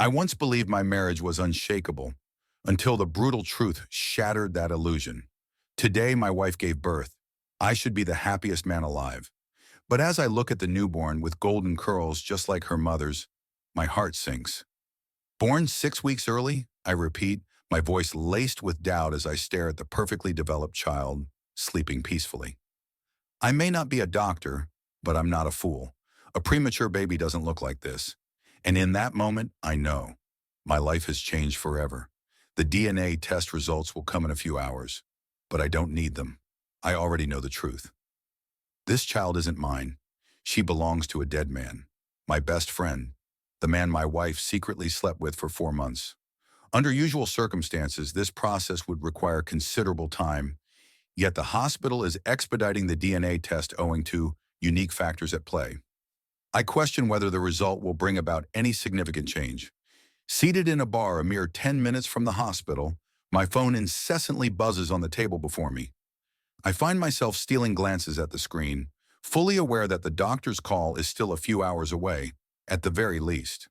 I once believed my marriage was unshakable until the brutal truth shattered that illusion. Today, my wife gave birth. I should be the happiest man alive. But as I look at the newborn with golden curls just like her mother's, my heart sinks. Born 6 weeks early, I repeat, my voice laced with doubt as I stare at the perfectly developed child sleeping peacefully. I may not be a doctor, but I'm not a fool. A premature baby doesn't look like this. And in that moment, I know my life has changed forever. The DNA test results will come in a few hours, but I don't need them. I already know the truth. This child isn't mine. She belongs to a dead man, my best friend, the man my wife secretly slept with for 4 months. Under usual circumstances, this process would require considerable time, yet the hospital is expediting the DNA test owing to unique factors at play. I question whether the result will bring about any significant change. Seated in a bar a mere 10 minutes from the hospital, my phone incessantly buzzes on the table before me. I find myself stealing glances at the screen, fully aware that the doctor's call is still a few hours away, at the very least.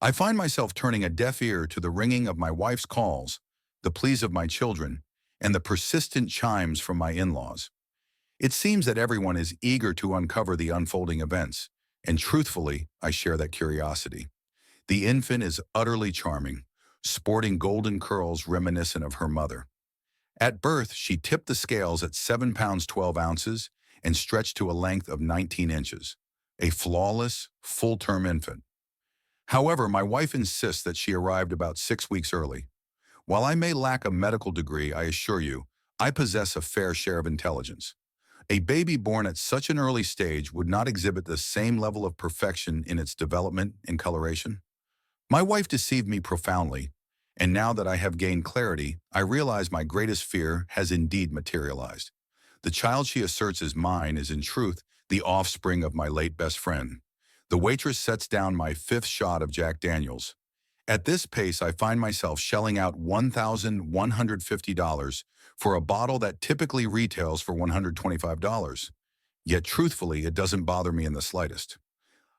I find myself turning a deaf ear to the ringing of my wife's calls, the pleas of my children, and the persistent chimes from my in-laws. It seems that everyone is eager to uncover the unfolding events, and truthfully, I share that curiosity. The infant is utterly charming, sporting golden curls reminiscent of her mother. At birth, she tipped the scales at 7 pounds 12 ounces and stretched to a length of 19 inches, a flawless, full-term infant. However, my wife insists that she arrived about 6 weeks early. While I may lack a medical degree, I assure you, I possess a fair share of intelligence. A baby born at such an early stage would not exhibit the same level of perfection in its development and coloration. My wife deceived me profoundly, and now that I have gained clarity, I realize my greatest fear has indeed materialized. The child she asserts is mine is in truth the offspring of my late best friend. The waitress sets down my fifth shot of Jack Daniels. At this pace, I find myself shelling out $1,150 for a bottle that typically retails for $125. Yet truthfully, it doesn't bother me in the slightest.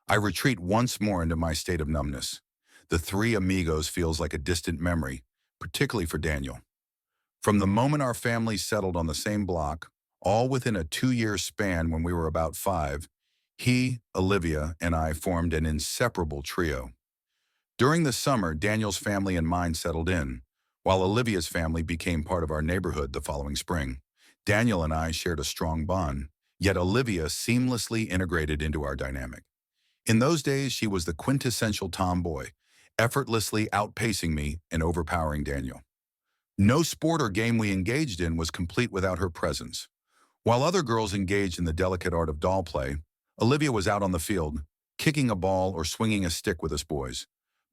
I retreat once more into my state of numbness. The Three Amigos feels like a distant memory, particularly for Daniel. From the moment our families settled on the same block, all within a 2-year span when we were about 5, he, Olivia, and I formed an inseparable trio. During the summer, Daniel's family and mine settled in, while Olivia's family became part of our neighborhood the following spring. Daniel and I shared a strong bond, yet Olivia seamlessly integrated into our dynamic. In those days, she was the quintessential tomboy, effortlessly outpacing me and overpowering Daniel. No sport or game we engaged in was complete without her presence. While other girls engaged in the delicate art of doll play, Olivia was out on the field, kicking a ball or swinging a stick with us boys,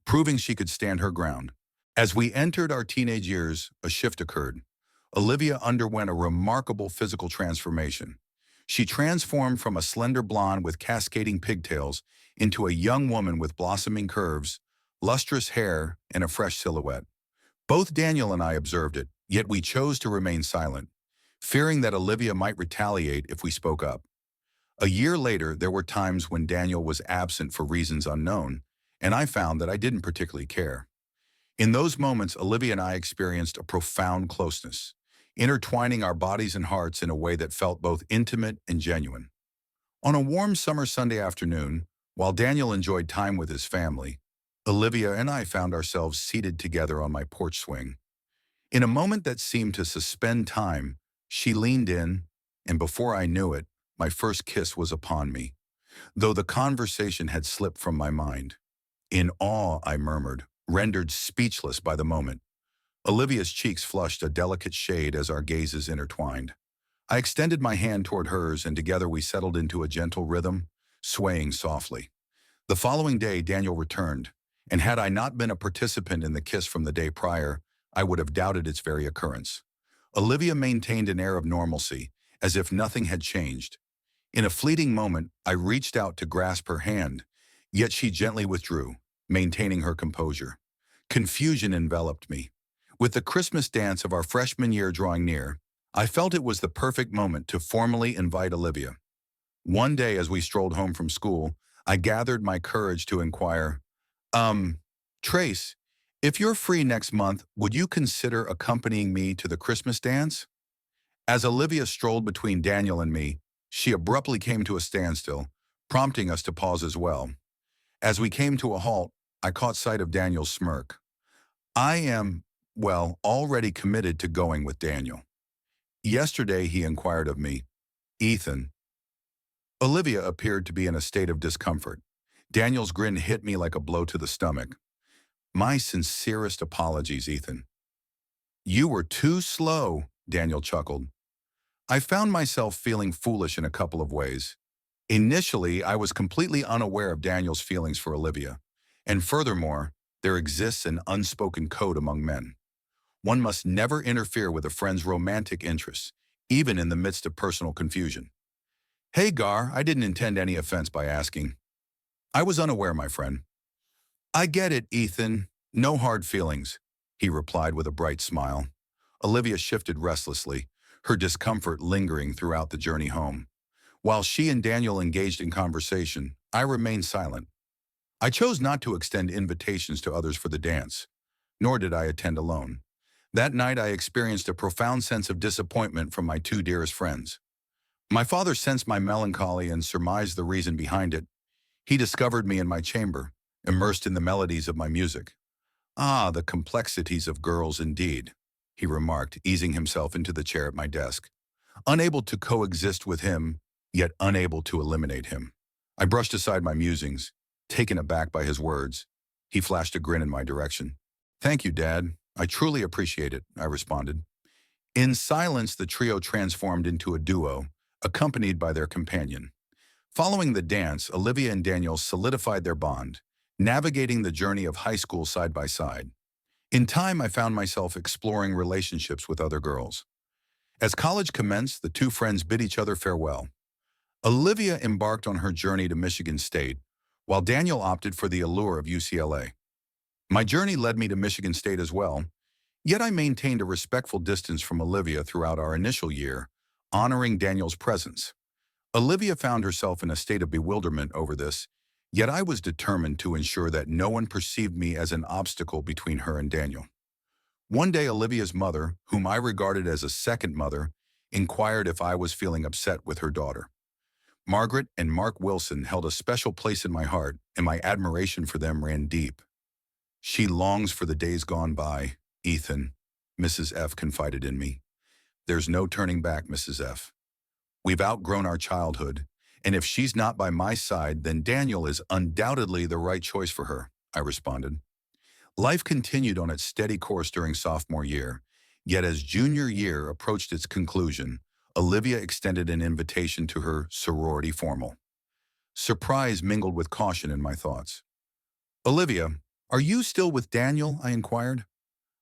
proving she could stand her ground. As we entered our teenage years, a shift occurred. Olivia underwent a remarkable physical transformation. She transformed from a slender blonde with cascading pigtails into a young woman with blossoming curves, lustrous hair, and a fresh silhouette. Both Daniel and I observed it, yet we chose to remain silent, fearing that Olivia might retaliate if we spoke up. A year later, there were times when Daniel was absent for reasons unknown, and I found that I didn't particularly care. In those moments, Olivia and I experienced a profound closeness, intertwining our bodies and hearts in a way that felt both intimate and genuine. On a warm summer Sunday afternoon, while Daniel enjoyed time with his family, Olivia and I found ourselves seated together on my porch swing. In a moment that seemed to suspend time, she leaned in, and before I knew it, my first kiss was upon me, though the conversation had slipped from my mind. In awe, I murmured, rendered speechless by the moment. Olivia's cheeks flushed a delicate shade as our gazes intertwined. I extended my hand toward hers, and together we settled into a gentle rhythm, swaying softly. The following day, Daniel returned, and had I not been a participant in the kiss from the day prior, I would have doubted its very occurrence. Olivia maintained an air of normalcy, as if nothing had changed. In a fleeting moment, I reached out to grasp her hand, yet she gently withdrew, maintaining her composure. Confusion enveloped me. With the Christmas dance of our freshman year drawing near, I felt it was the perfect moment to formally invite Olivia. One day as we strolled home from school, I gathered my courage to inquire, Trace, if you're free next month, would you consider accompanying me to the Christmas dance? As Olivia strolled between Daniel and me, she abruptly came to a standstill, prompting us to pause as well. As we came to a halt, I caught sight of Daniel's smirk. I am, well, already committed to going with Daniel. Yesterday he inquired of me, Ethan. Olivia appeared to be in a state of discomfort. Daniel's grin hit me like a blow to the stomach. My sincerest apologies, Ethan. You were too slow, Daniel chuckled. I found myself feeling foolish in a couple of ways. Initially, I was completely unaware of Daniel's feelings for Olivia. And furthermore, there exists an unspoken code among men. One must never interfere with a friend's romantic interests, even in the midst of personal confusion. Hey, Gar, I didn't intend any offense by asking. I was unaware, my friend. I get it, Ethan. No hard feelings, he replied with a bright smile. Olivia shifted restlessly, her discomfort lingering throughout the journey home. While she and Daniel engaged in conversation, I remained silent. I chose not to extend invitations to others for the dance, nor did I attend alone. That night I experienced a profound sense of disappointment from my two dearest friends. My father sensed my melancholy and surmised the reason behind it. He discovered me in my chamber, immersed in the melodies of my music. Ah, the complexities of girls indeed, he remarked, easing himself into the chair at my desk. Unable to coexist with him, yet unable to eliminate him. I brushed aside my musings, taken aback by his words. He flashed a grin in my direction. Thank you, Dad. I truly appreciate it, I responded. In silence, the trio transformed into a duo, accompanied by their companion. Following the dance, Olivia and Daniel solidified their bond, navigating the journey of high school side by side. In time, I found myself exploring relationships with other girls. As college commenced, the two friends bid each other farewell. Olivia embarked on her journey to Michigan State, while Daniel opted for the allure of UCLA. My journey led me to Michigan State as well, yet I maintained a respectful distance from Olivia throughout our initial year, honoring Daniel's presence. Olivia found herself in a state of bewilderment over this, yet I was determined to ensure that no one perceived me as an obstacle between her and Daniel. One day, Olivia's mother, whom I regarded as a second mother, inquired if I was feeling upset with her daughter. Margaret and Mark Wilson held a special place in my heart, and my admiration for them ran deep. She longs for the days gone by, Ethan, Mrs. F. confided in me. There's no turning back, Mrs. F. We've outgrown our childhood, and if she's not by my side, then Daniel is undoubtedly the right choice for her, I responded. Life continued on its steady course during sophomore year, yet as junior year approached its conclusion, Olivia extended an invitation to her sorority formal. Surprise mingled with caution in my thoughts. Olivia, are you still with Daniel? I inquired.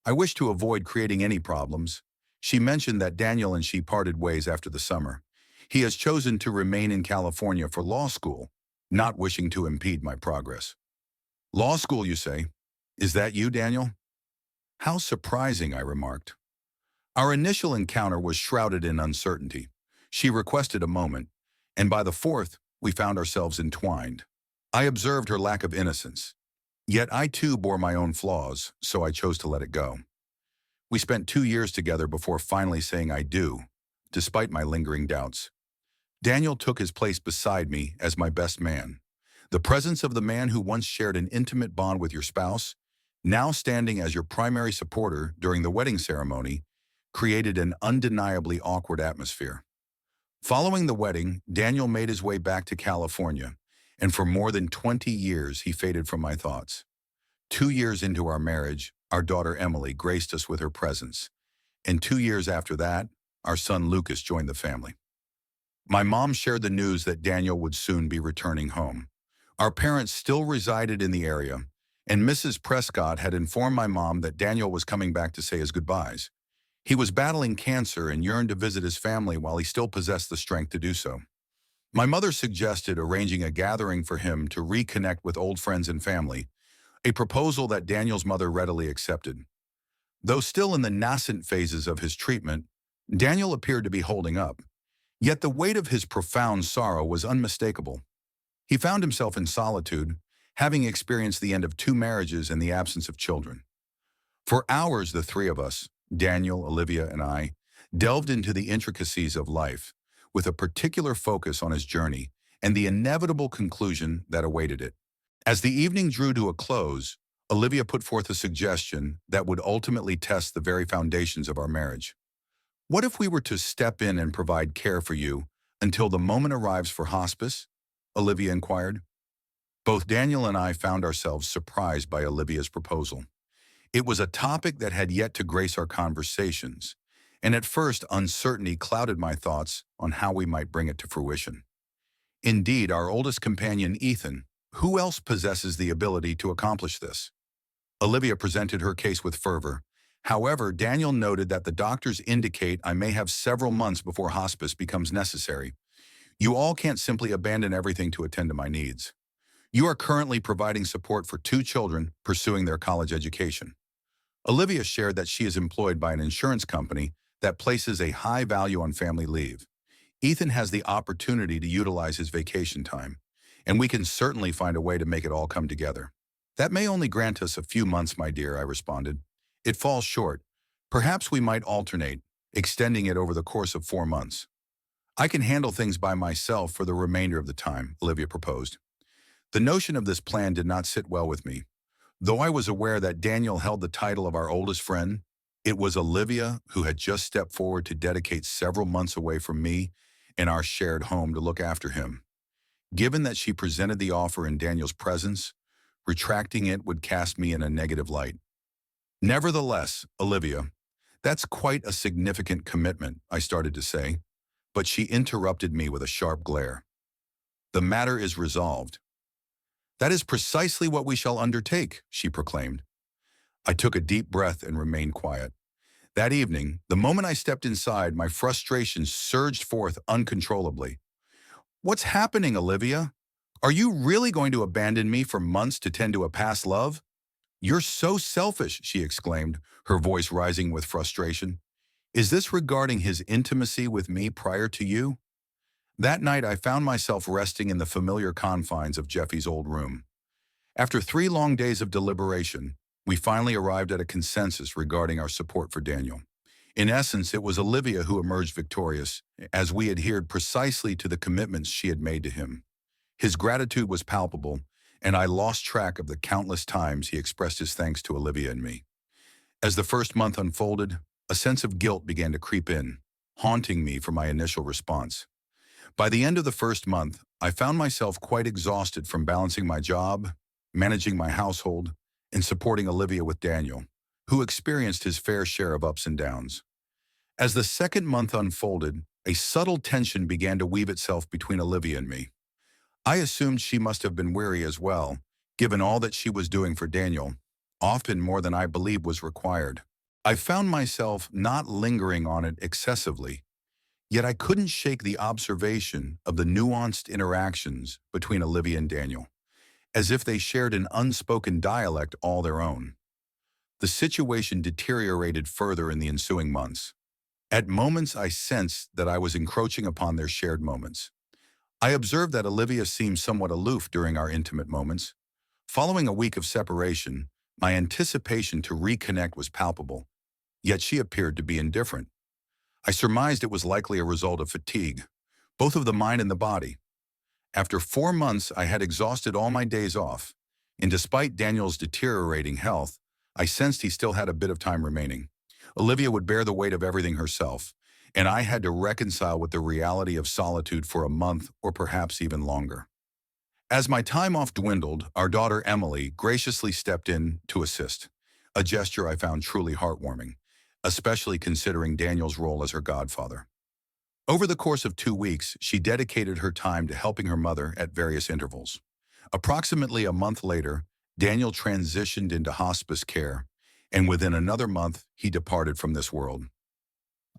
I wished to avoid creating any problems. She mentioned that Daniel and she parted ways after the summer. He has chosen to remain in California for law school, not wishing to impede my progress. Law school, you say? Is that you, Daniel? How surprising, I remarked. Our initial encounter was shrouded in uncertainty. She requested a moment, and by the fourth, we found ourselves entwined. I observed her lack of innocence. Yet I too bore my own flaws, so I chose to let it go. We spent 2 years together before finally saying I do, despite my lingering doubts. Daniel took his place beside me as my best man. The presence of the man who once shared an intimate bond with your spouse, now standing as your primary supporter during the wedding ceremony, created an undeniably awkward atmosphere. Following the wedding, Daniel made his way back to California, and for more than 20 years he faded from my thoughts. 2 years into our marriage, our daughter Emily graced us with her presence, and 2 years after that, our son Lucas joined the family. My mom shared the news that Daniel would soon be returning home. Our parents still resided in the area, and Mrs. Prescott had informed my mom that Daniel was coming back to say his goodbyes. He was battling cancer and yearned to visit his family while he still possessed the strength to do so. My mother suggested arranging a gathering for him to reconnect with old friends and family, a proposal that Daniel's mother readily accepted. Though still in the nascent phases of his treatment, Daniel appeared to be holding up. Yet the weight of his profound sorrow was unmistakable. He found himself in solitude, having experienced the end of 2 marriages and the absence of children. For hours, the three of us, Daniel, Olivia, and I, delved into the intricacies of life, with a particular focus on his journey and the inevitable conclusion that awaited it. As the evening drew to a close, Olivia put forth a suggestion that would ultimately test the very foundations of our marriage. What if we were to step in and provide care for you until the moment arrives for hospice? Olivia inquired. Both Daniel and I found ourselves surprised by Olivia's proposal. It was a topic that had yet to grace our conversations, and at first uncertainty clouded my thoughts on how we might bring it to fruition. Indeed, our oldest companion, Ethan, who else possesses the ability to accomplish this? Olivia presented her case with fervor. However, Daniel noted that the doctors indicate I may have several months before hospice becomes necessary. You all can't simply abandon everything to attend to my needs. You are currently providing support for 2 children pursuing their college education. Olivia shared that she is employed by an insurance company that places a high value on family leave. Ethan has the opportunity to utilize his vacation time, and we can certainly find a way to make it all come together. That may only grant us a few months, my dear, I responded. It falls short. Perhaps we might alternate, extending it over the course of 4 months. I can handle things by myself for the remainder of the time, Olivia proposed. The notion of this plan did not sit well with me. Though I was aware that Daniel held the title of our oldest friend, it was Olivia who had just stepped forward to dedicate several months away from me and our shared home to look after him. Given that she presented the offer in Daniel's presence, retracting it would cast me in a negative light. Nevertheless, Olivia, that's quite a significant commitment, I started to say, but she interrupted me with a sharp glare. The matter is resolved. That is precisely what we shall undertake, she proclaimed. I took a deep breath and remained quiet. That evening, the moment I stepped inside, my frustration surged forth uncontrollably. What's happening, Olivia? Are you really going to abandon me for months to tend to a past love? You're so selfish, she exclaimed, her voice rising with frustration. Is this regarding his intimacy with me prior to you? That night, I found myself resting in the familiar confines of Jeffy's old room. After 3 long days of deliberation, we finally arrived at a consensus regarding our support for Daniel. In essence, it was Olivia who emerged victorious, as we adhered precisely to the commitments she had made to him. His gratitude was palpable, and I lost track of the countless times he expressed his thanks to Olivia and me. As the first month unfolded, a sense of guilt began to creep in, haunting me for my initial response. By the end of the first month, I found myself quite exhausted from balancing my job, managing my household, and supporting Olivia with Daniel, who experienced his fair share of ups and downs. As the second month unfolded, a subtle tension began to weave itself between Olivia and me. I assumed she must have been weary as well, given all that she was doing for Daniel, often more than I believed was required. I found myself not lingering on it excessively, yet I couldn't shake the observation of the nuanced interactions between Olivia and Daniel, as if they shared an unspoken dialect all their own. The situation deteriorated further in the ensuing months. At moments, I sensed that I was encroaching upon their shared moments. I observed that Olivia seemed somewhat aloof during our intimate moments. Following a week of separation, my anticipation to reconnect was palpable, yet she appeared to be indifferent. I surmised it was likely a result of fatigue, both of the mind and the body. After 4 months, I had exhausted all my days off, and despite Daniel's deteriorating health, I sensed he still had a bit of time remaining. Olivia would bear the weight of everything herself, and I had to reconcile with the reality of solitude for a month or perhaps even longer. As my time off dwindled, our daughter Emily graciously stepped in to assist, a gesture I found truly heartwarming, especially considering Daniel's role as her godfather. Over the course of 2 weeks, she dedicated her time to helping her mother at various intervals. Approximately a month later, Daniel transitioned into hospice care, and within another month, he departed from this world.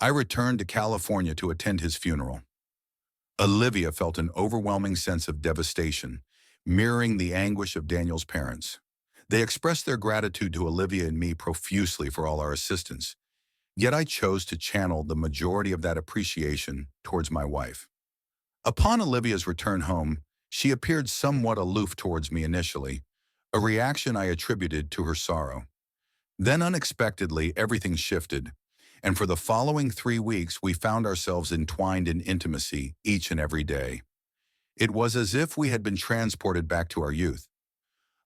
I returned to California to attend his funeral. Olivia felt an overwhelming sense of devastation, mirroring the anguish of Daniel's parents. They expressed their gratitude to Olivia and me profusely for all our assistance, yet I chose to channel the majority of that appreciation towards my wife. Upon Olivia's return home, She appeared somewhat aloof towards me initially, a reaction I attributed to her sorrow. Then unexpectedly, everything shifted, and for the following 3 weeks, we found ourselves entwined in intimacy each and every day. It was as if we had been transported back to our youth.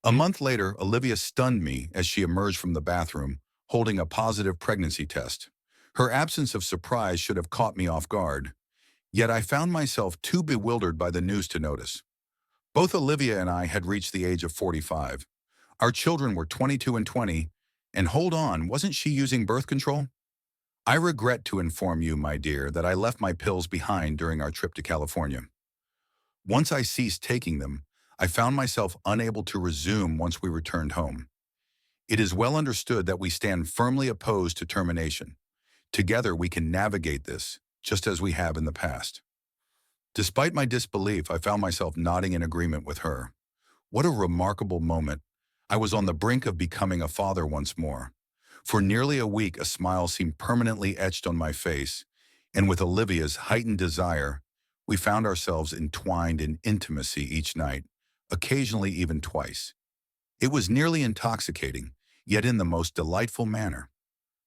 A month later, Olivia stunned me as she emerged from the bathroom, holding a positive pregnancy test. Her absence of surprise should have caught me off guard, yet I found myself too bewildered by the news to notice. Both Olivia and I had reached the age of 45. Our children were 22 and 20, and hold on, wasn't she using birth control? I regret to inform you, my dear, that I left my pills behind during our trip to California. Once I ceased taking them, I found myself unable to resume once we returned home. It is well understood that we stand firmly opposed to termination. Together we can navigate this, just as we have in the past. Despite my disbelief, I found myself nodding in agreement with her. What a remarkable moment. I was on the brink of becoming a father once more. For nearly a week, a smile seemed permanently etched on my face, and with Olivia's heightened desire, we found ourselves entwined in intimacy each night, occasionally even twice. It was nearly intoxicating, yet in the most delightful manner.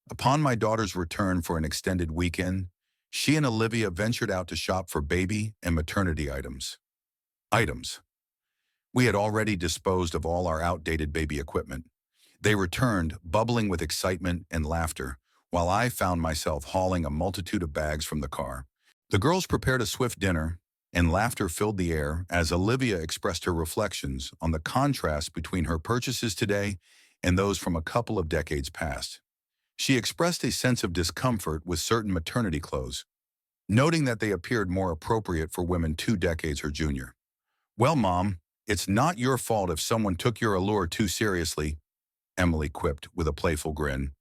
Upon my daughter's return for an extended weekend, she and Olivia ventured out to shop for baby and maternity items. We had already disposed of all our outdated baby equipment. They returned, bubbling with excitement and laughter, while I found myself hauling a multitude of bags from the car. The girls prepared a swift dinner, and laughter filled the air as Olivia expressed her reflections on the contrast between her purchases today and those from a couple of decades past. She expressed a sense of discomfort with certain maternity clothes, noting that they appeared more appropriate for women 2 decades her junior. "Well, Mom, it's not your fault if someone took your allure too seriously," Emily quipped with a playful grin.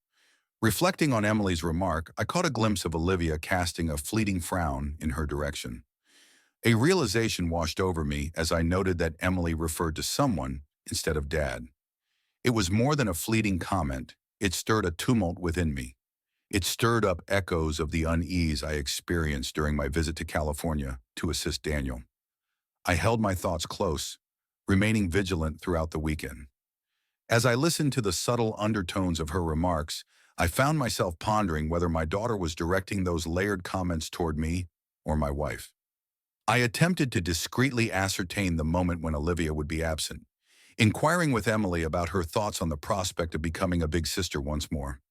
Reflecting on Emily's remark, I caught a glimpse of Olivia casting a fleeting frown in her direction. A realization washed over me as I noted that Emily referred to someone instead of Dad. It was more than a fleeting comment. It stirred a tumult within me. It stirred up echoes of the unease I experienced during my visit to California to assist Daniel. I held my thoughts close, remaining vigilant throughout the weekend. As I listened to the subtle undertones of her remarks, I found myself pondering whether my daughter was directing those layered comments toward me or my wife. I attempted to discreetly ascertain the moment when Olivia would be absent, inquiring with Emily about her thoughts on the prospect of becoming a big sister once more.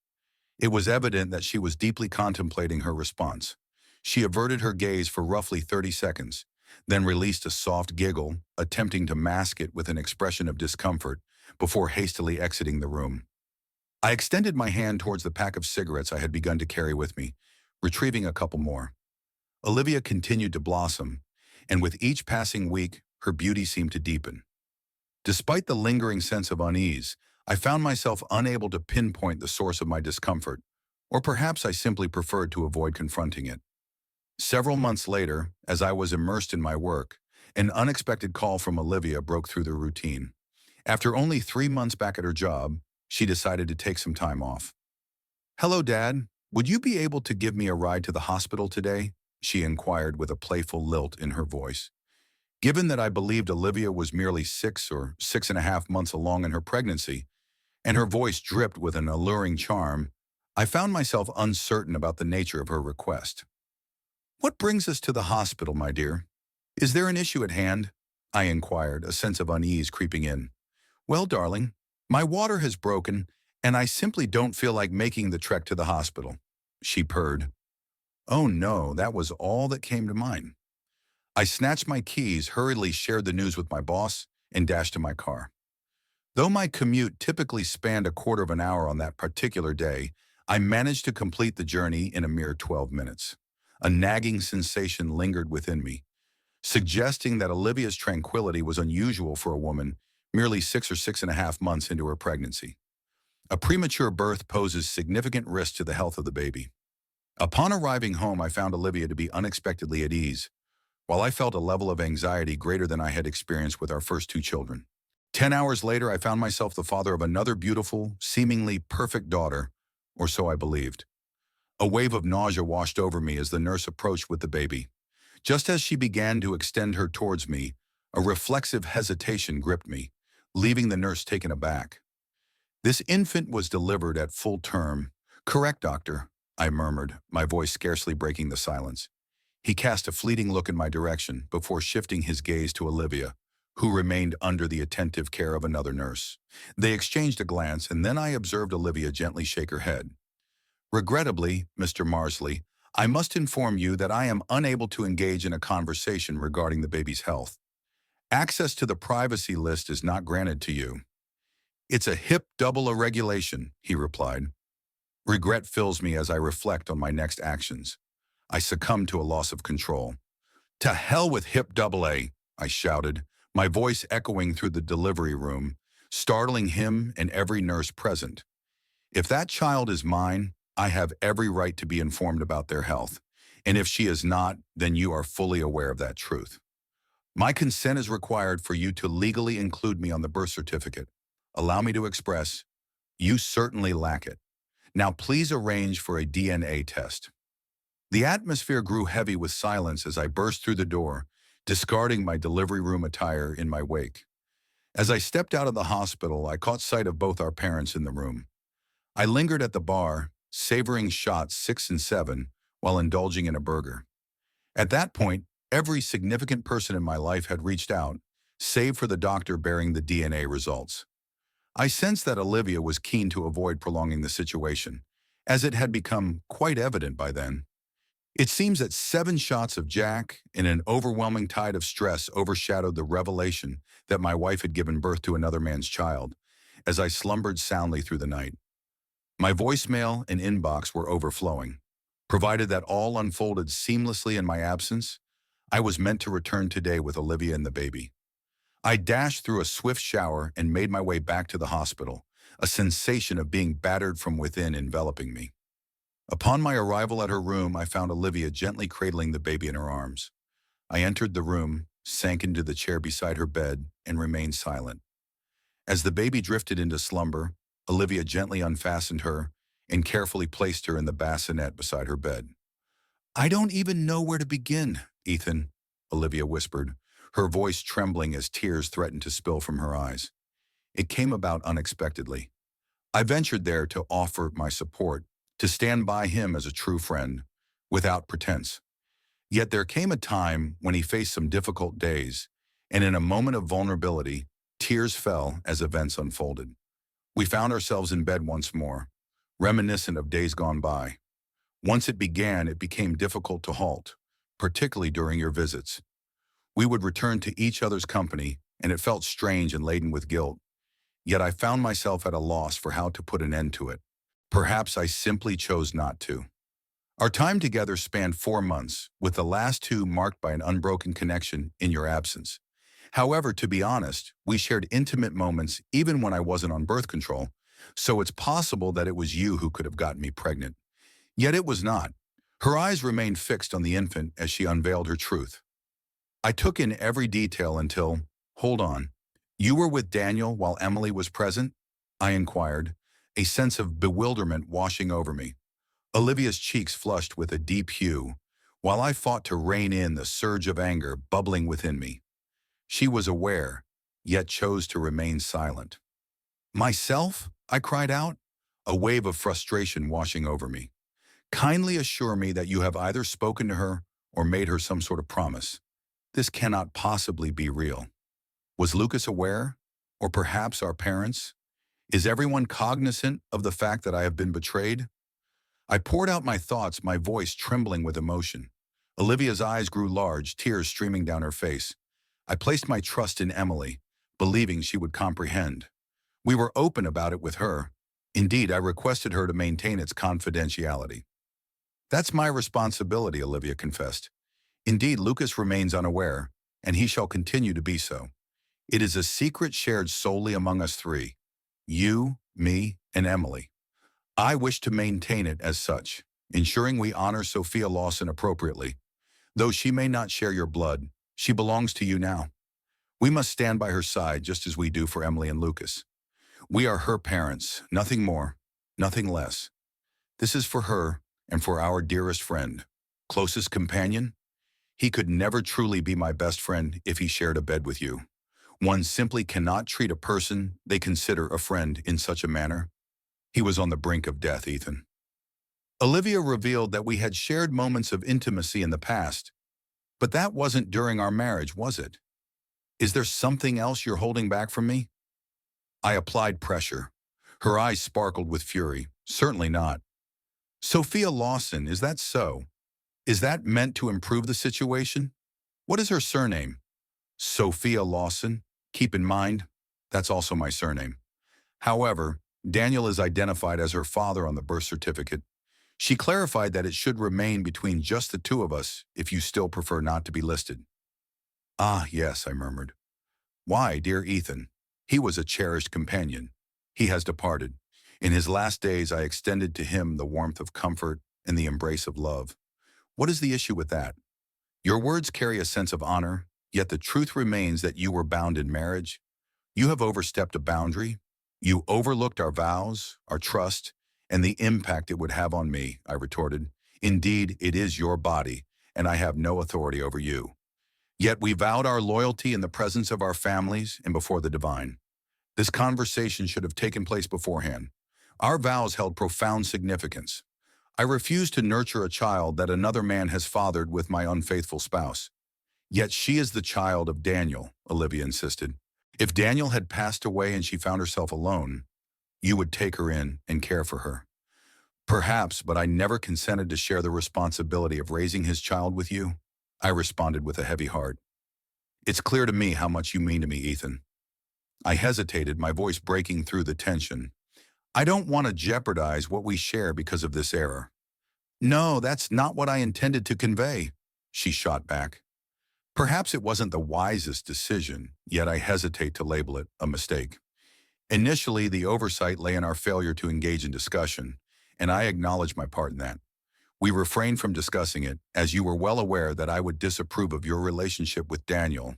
It was evident that she was deeply contemplating her response. She averted her gaze for roughly 30 seconds, then released a soft giggle, attempting to mask it with an expression of discomfort before hastily exiting the room. I extended my hand towards the pack of cigarettes I had begun to carry with me, retrieving a couple more. Olivia continued to blossom, and with each passing week, her beauty seemed to deepen. Despite the lingering sense of unease, I found myself unable to pinpoint the source of my discomfort, or perhaps I simply preferred to avoid confronting it. Several months later, as I was immersed in my work, an unexpected call from Olivia broke through the routine. After only 3 months back at her job, she decided to take some time off. "Hello, Dad. Would you be able to give me a ride to the hospital today?" she inquired with a playful lilt in her voice. Given that I believed Olivia was merely 6 or 6.5 months along in her pregnancy, and her voice dripped with an alluring charm, I found myself uncertain about the nature of her request. "What brings us to the hospital, my dear? Is there an issue at hand?" I inquired, a sense of unease creeping in. "Well, darling, my water has broken, and I simply don't feel like making the trek to the hospital," she purred. Oh no, that was all that came to mind. I snatched my keys, hurriedly shared the news with my boss, and dashed to my car. Though my commute typically spanned a quarter of an hour on that particular day, I managed to complete the journey in a mere 12 minutes. A nagging sensation lingered within me, suggesting that Olivia's tranquility was unusual for a woman merely 6 or 6.5 months into her pregnancy. A premature birth poses significant risk to the health of the baby. Upon arriving home, I found Olivia to be unexpectedly at ease, while I felt a level of anxiety greater than I had experienced with our first 2 children. 10 hours later, I found myself the father of another beautiful, seemingly perfect daughter, or so I believed. A wave of nausea washed over me as the nurse approached with the baby. Just as she began to extend her towards me, A reflexive hesitation gripped me, leaving the nurse taken aback. This infant was delivered at full term. Correct, doctor, I murmured, my voice scarcely breaking the silence. He cast a fleeting look in my direction before shifting his gaze to Olivia, who remained under the attentive care of another nurse. They exchanged a glance, and then I observed Olivia gently shake her head. Regrettably, Mr. Marsley, I must inform you that I am unable to engage in a conversation regarding the baby's health. Access to the privacy list is not granted to you. It's a hip double regulation, he replied. Regret fills me as I reflect on my next actions. I succumb to a loss of control. To hell with hip double A, I shouted, my voice echoing through the delivery room, startling him and every nurse present. If that child is mine, I have every right to be informed about their health. And if she is not, then you are fully aware of that truth. My consent is required for you to legally include me on the birth certificate. Allow me to express, you certainly lack it. Now please arrange for a DNA test. The atmosphere grew heavy with silence as I burst through the door, discarding my delivery room attire in my wake. As I stepped out of the hospital, I caught sight of both our parents in the room. I lingered at the bar, savoring shots 6 and 7 while indulging in a burger. At that point, every significant person in my life had reached out, save for the doctor bearing the DNA results. I sensed that Olivia was keen to avoid prolonging the situation, as it had become quite evident by then. It seems that 7 shots of Jack and an overwhelming tide of stress overshadowed the revelation that my wife had given birth to another man's child, as I slumbered soundly through the night. My voicemail and inbox were overflowing. Provided that all unfolded seamlessly in my absence, I was meant to return today with Olivia and the baby. I dashed through a swift shower and made my way back to the hospital, a sensation of being battered from within enveloping me. Upon my arrival at her room, I found Olivia gently cradling the baby in her arms. I entered the room, sank into the chair beside her bed, and remained silent. As the baby drifted into slumber, Olivia gently unfastened her and carefully placed her in the bassinet beside her bed. I don't even know where to begin, Ethan, Olivia whispered, her voice trembling as tears threatened to spill from her eyes. It came about unexpectedly. I ventured there to offer my support, to stand by him as a true friend, without pretense. Yet there came a time when he faced some difficult days, and in a moment of vulnerability, tears fell as events unfolded. We found ourselves in bed once more, reminiscent of days gone by. Once it began, it became difficult to halt, particularly during your visits. We would return to each other's company, and it felt strange and laden with guilt. Yet I found myself at a loss for how to put an end to it. Perhaps I simply chose not to. Our time together spanned 4 months, with the last 2 marked by an unbroken connection in your absence. However, to be honest, we shared intimate moments even when I wasn't on birth control, so it's possible that it was you who could have gotten me pregnant. Yet it was not. Her eyes remained fixed on the infant as she unveiled her truth. I took in every detail until, hold on, you were with Daniel while Emily was present? I inquired, a sense of bewilderment washing over me. Olivia's cheeks flushed with a deep hue, while I fought to rein in the surge of anger bubbling within me. She was aware, yet chose to remain silent. Myself? I cried out, a wave of frustration washing over me. Kindly assure me that you have either spoken to her or made her some sort of promise. This cannot possibly be real. Was Lucas aware? Or perhaps our parents? Is everyone cognizant of the fact that I have been betrayed? I poured out my thoughts, my voice trembling with emotion. Olivia's eyes grew large, tears streaming down her face. I placed my trust in Emily, believing she would comprehend. We were open about it with her. Indeed, I requested her to maintain its confidentiality. That's my responsibility, Olivia confessed. Indeed, Lucas remains unaware, and he shall continue to be so. It is a secret shared solely among us 3, you, me, and Emily. I wish to maintain it as such, ensuring we honor Sophia Lawson appropriately. Though she may not share your blood, she belongs to you now. We must stand by her side just as we do for Emily and Lucas. We are her parents, nothing more, nothing less. This is for her and for our dearest friend, closest companion. He could never truly be my best friend if he shared a bed with you. One simply cannot treat a person they consider a friend in such a manner. He was on the brink of death, Ethan. Olivia revealed that we had shared moments of intimacy in the past, but that wasn't during our marriage, was it? Is there something else you're holding back from me? I applied pressure. Her eyes sparkled with fury. Certainly not. Sophia Lawson, is that so? Is that meant to improve the situation? What is her surname? Sophia Lawson. Keep in mind, that's also my surname. However, Daniel is identified as her father on the birth certificate. She clarified that it should remain between just the two of us if you still prefer not to be listed. Ah, yes, I murmured. Why, dear Ethan? He was a cherished companion. He has departed. In his last days, I extended to him the warmth of comfort and the embrace of love. What is the issue with that? Your words carry a sense of honor, yet the truth remains that you were bound in marriage. You have overstepped a boundary. You overlooked our vows, our trust, and the impact it would have on me, I retorted. Indeed, it is your body, and I have no authority over you. Yet we vowed our loyalty in the presence of our families and before the divine. This conversation should have taken place beforehand. Our vows held profound significance. I refuse to nurture a child that another man has fathered with my unfaithful spouse. Yet she is the child of Daniel, Olivia insisted. If Daniel had passed away and she found herself alone, you would take her in and care for her. Perhaps, but I never consented to share the responsibility of raising his child with you. I responded with a heavy heart. It's clear to me how much you mean to me, Ethan. I hesitated, my voice breaking through the tension. I don't want to jeopardize what we share because of this error. No, that's not what I intended to convey, she shot back. Perhaps it wasn't the wisest decision, yet I hesitate to label it a mistake. Initially, the oversight lay in our failure to engage in discussion, and I acknowledge my part in that. We refrained from discussing it, as you were well aware that I would disapprove of your relationship with Daniel,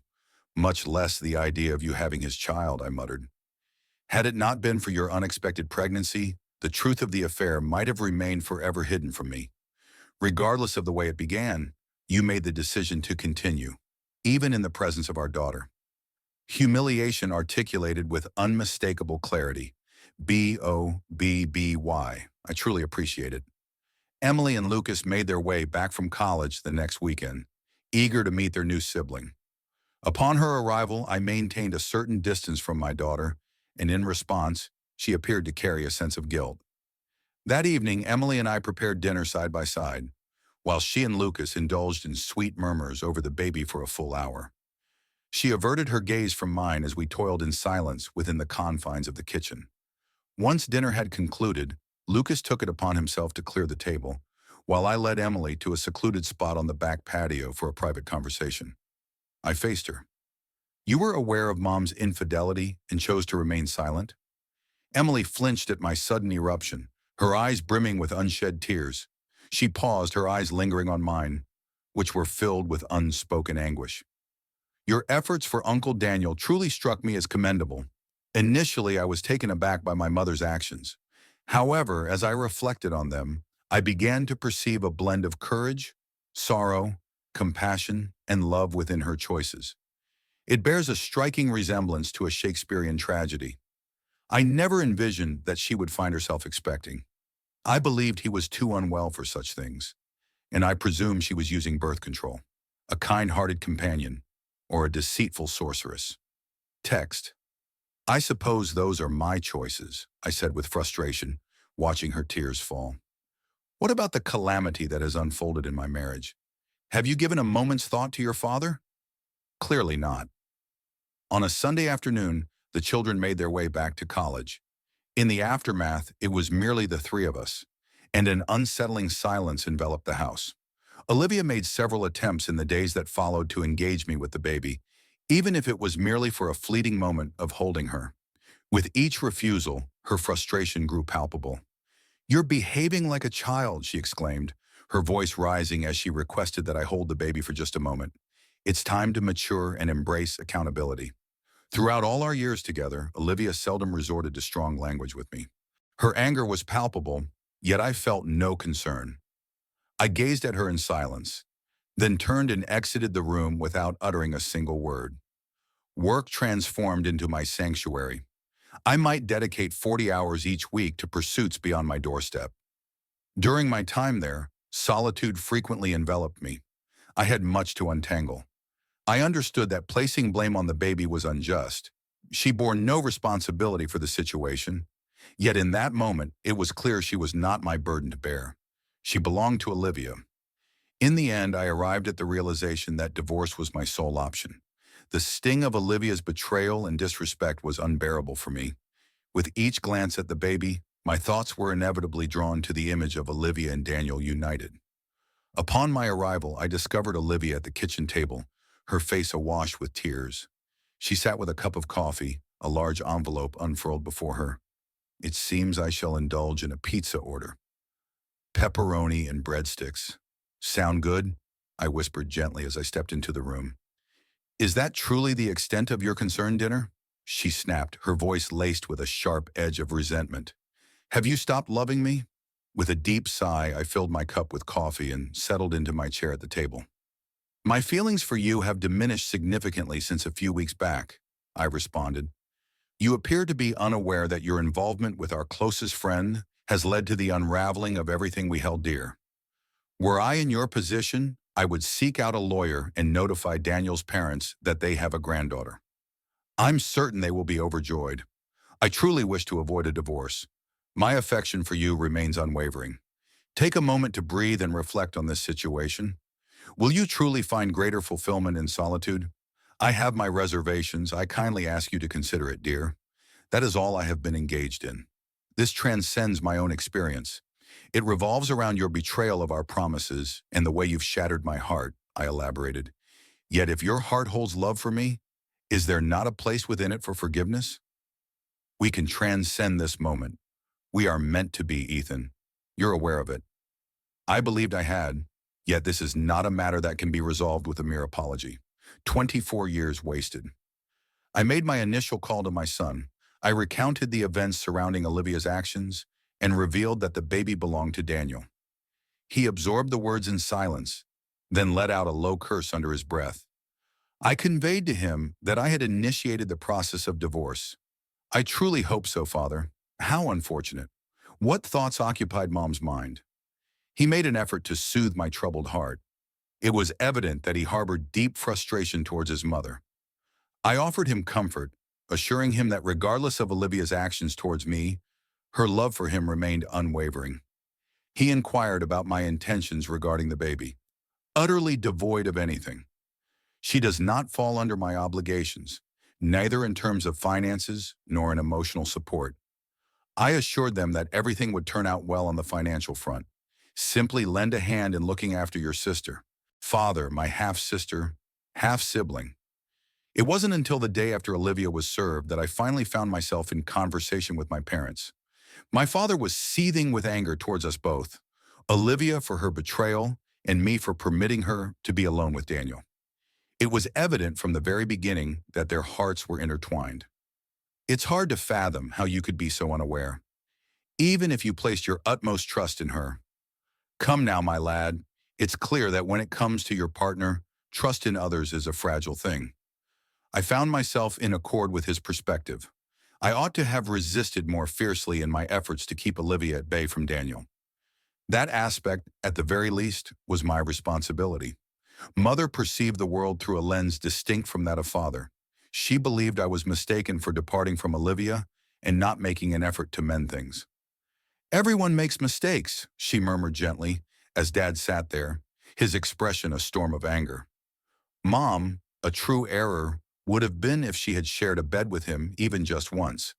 much less the idea of you having his child, I muttered. Had it not been for your unexpected pregnancy, the truth of the affair might have remained forever hidden from me. Regardless of the way it began, you made the decision to continue, even in the presence of our daughter. Humiliation articulated with unmistakable clarity. B-O-B-B-Y. I truly appreciate it. Emily and Lucas made their way back from college the next weekend, eager to meet their new sibling. Upon her arrival, I maintained a certain distance from my daughter, and in response, she appeared to carry a sense of guilt. That evening, Emily and I prepared dinner side by side, while she and Lucas indulged in sweet murmurs over the baby for a full hour. She averted her gaze from mine as we toiled in silence within the confines of the kitchen. Once dinner had concluded, Lucas took it upon himself to clear the table, while I led Emily to a secluded spot on the back patio for a private conversation. I faced her. You were aware of Mom's infidelity and chose to remain silent? Emily flinched at my sudden eruption, her eyes brimming with unshed tears. She paused, her eyes lingering on mine, which were filled with unspoken anguish. Your efforts for Uncle Daniel truly struck me as commendable. Initially, I was taken aback by my mother's actions. However, as I reflected on them, I began to perceive a blend of courage, sorrow, compassion, and love within her choices. It bears a striking resemblance to a Shakespearean tragedy. I never envisioned that she would find herself expecting. I believed he was too unwell for such things, and I presumed she was using birth control, a kind-hearted companion, or a deceitful sorceress. Text. I suppose those are my choices, I said with frustration, watching her tears fall. What about the calamity that has unfolded in my marriage? Have you given a moment's thought to your father? Clearly not. On a Sunday afternoon, the children made their way back to college. In the aftermath, it was merely the three of us, and an unsettling silence enveloped the house. Olivia made several attempts in the days that followed to engage me with the baby, even if it was merely for a fleeting moment of holding her. With each refusal, her frustration grew palpable. "You're behaving like a child," she exclaimed, her voice rising as she requested that I hold the baby for just a moment. It's time to mature and embrace accountability. Throughout all our years together, Olivia seldom resorted to strong language with me. Her anger was palpable, yet I felt no concern. I gazed at her in silence. then turned and exited the room without uttering a single word. Work transformed into my sanctuary. I might dedicate 40 hours each week to pursuits beyond my doorstep. During my time there, solitude frequently enveloped me. I had much to untangle. I understood that placing blame on the baby was unjust. She bore no responsibility for the situation. Yet in that moment, it was clear she was not my burden to bear. She belonged to Olivia. In the end, I arrived at the realization that divorce was my sole option. The sting of Olivia's betrayal and disrespect was unbearable for me. With each glance at the baby, my thoughts were inevitably drawn to the image of Olivia and Daniel united. Upon my arrival, I discovered Olivia at the kitchen table, her face awash with tears. She sat with a cup of coffee, a large envelope unfurled before her. It seems I shall indulge in a pizza order. Pepperoni and breadsticks. Sound good? I whispered gently as I stepped into the room. Is that truly the extent of your concern, dinner? She snapped, her voice laced with a sharp edge of resentment. Have you stopped loving me? With a deep sigh, I filled my cup with coffee and settled into my chair at the table. My feelings for you have diminished significantly since a few weeks back, I responded. You appear to be unaware that your involvement with our closest friend has led to the unraveling of everything we held dear. Were I in your position, I would seek out a lawyer and notify Daniel's parents that they have a granddaughter. I'm certain they will be overjoyed. I truly wish to avoid a divorce. My affection for you remains unwavering. Take a moment to breathe and reflect on this situation. Will you truly find greater fulfillment in solitude? I have my reservations. I kindly ask you to consider it, dear. That is all I have been engaged in. This transcends my own experience. It revolves around your betrayal of our promises and the way you've shattered my heart, I elaborated. Yet if your heart holds love for me, is there not a place within it for forgiveness? We can transcend this moment. We are meant to be, Ethan. You're aware of it. I believed I had, yet this is not a matter that can be resolved with a mere apology. 24 years wasted. I made my initial call to my son. I recounted the events surrounding Olivia's actions and revealed that the baby belonged to Daniel. He absorbed the words in silence, then let out a low curse under his breath. I conveyed to him that I had initiated the process of divorce. I truly hope so, Father. How unfortunate. What thoughts occupied Mom's mind? He made an effort to soothe my troubled heart. It was evident that he harbored deep frustration towards his mother. I offered him comfort, assuring him that regardless of Olivia's actions towards me, her love for him remained unwavering. He inquired about my intentions regarding the baby, utterly devoid of anything. She does not fall under my obligations, neither in terms of finances nor in emotional support. I assured them that everything would turn out well on the financial front. Simply lend a hand in looking after your sister. Father, my half-sister, half-sibling. It wasn't until the day after Olivia was served that I finally found myself in conversation with my parents. My father was seething with anger towards us both, Olivia for her betrayal and me for permitting her to be alone with Daniel. It was evident from the very beginning that their hearts were intertwined. It's hard to fathom how you could be so unaware, even if you placed your utmost trust in her. Come now, my lad. It's clear that when it comes to your partner, trust in others is a fragile thing. I found myself in accord with his perspective. I ought to have resisted more fiercely in my efforts to keep Olivia at bay from Daniel. That aspect, at the very least, was my responsibility. Mother perceived the world through a lens distinct from that of father. She believed I was mistaken for departing from Olivia and not making an effort to mend things. Everyone makes mistakes, she murmured gently, as Dad sat there, his expression a storm of anger. Mom, a true error, would have been if she had shared a bed with him even just once.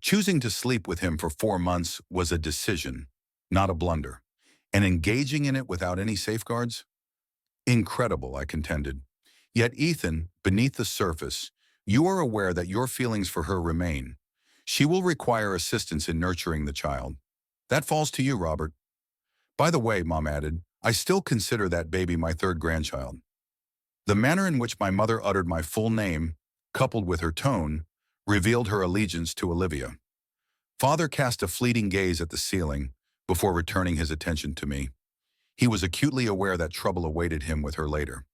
Choosing to sleep with him for 4 months was a decision, not a blunder. And engaging in it without any safeguards? Incredible, I contended. Yet, Ethan, beneath the surface, you are aware that your feelings for her remain. She will require assistance in nurturing the child. That falls to you, Robert. By the way, Mom added, I still consider that baby my third grandchild. The manner in which my mother uttered my full name, coupled with her tone, revealed her allegiance to Olivia. Father cast a fleeting gaze at the ceiling before returning his attention to me. He was acutely aware that trouble awaited him with her later.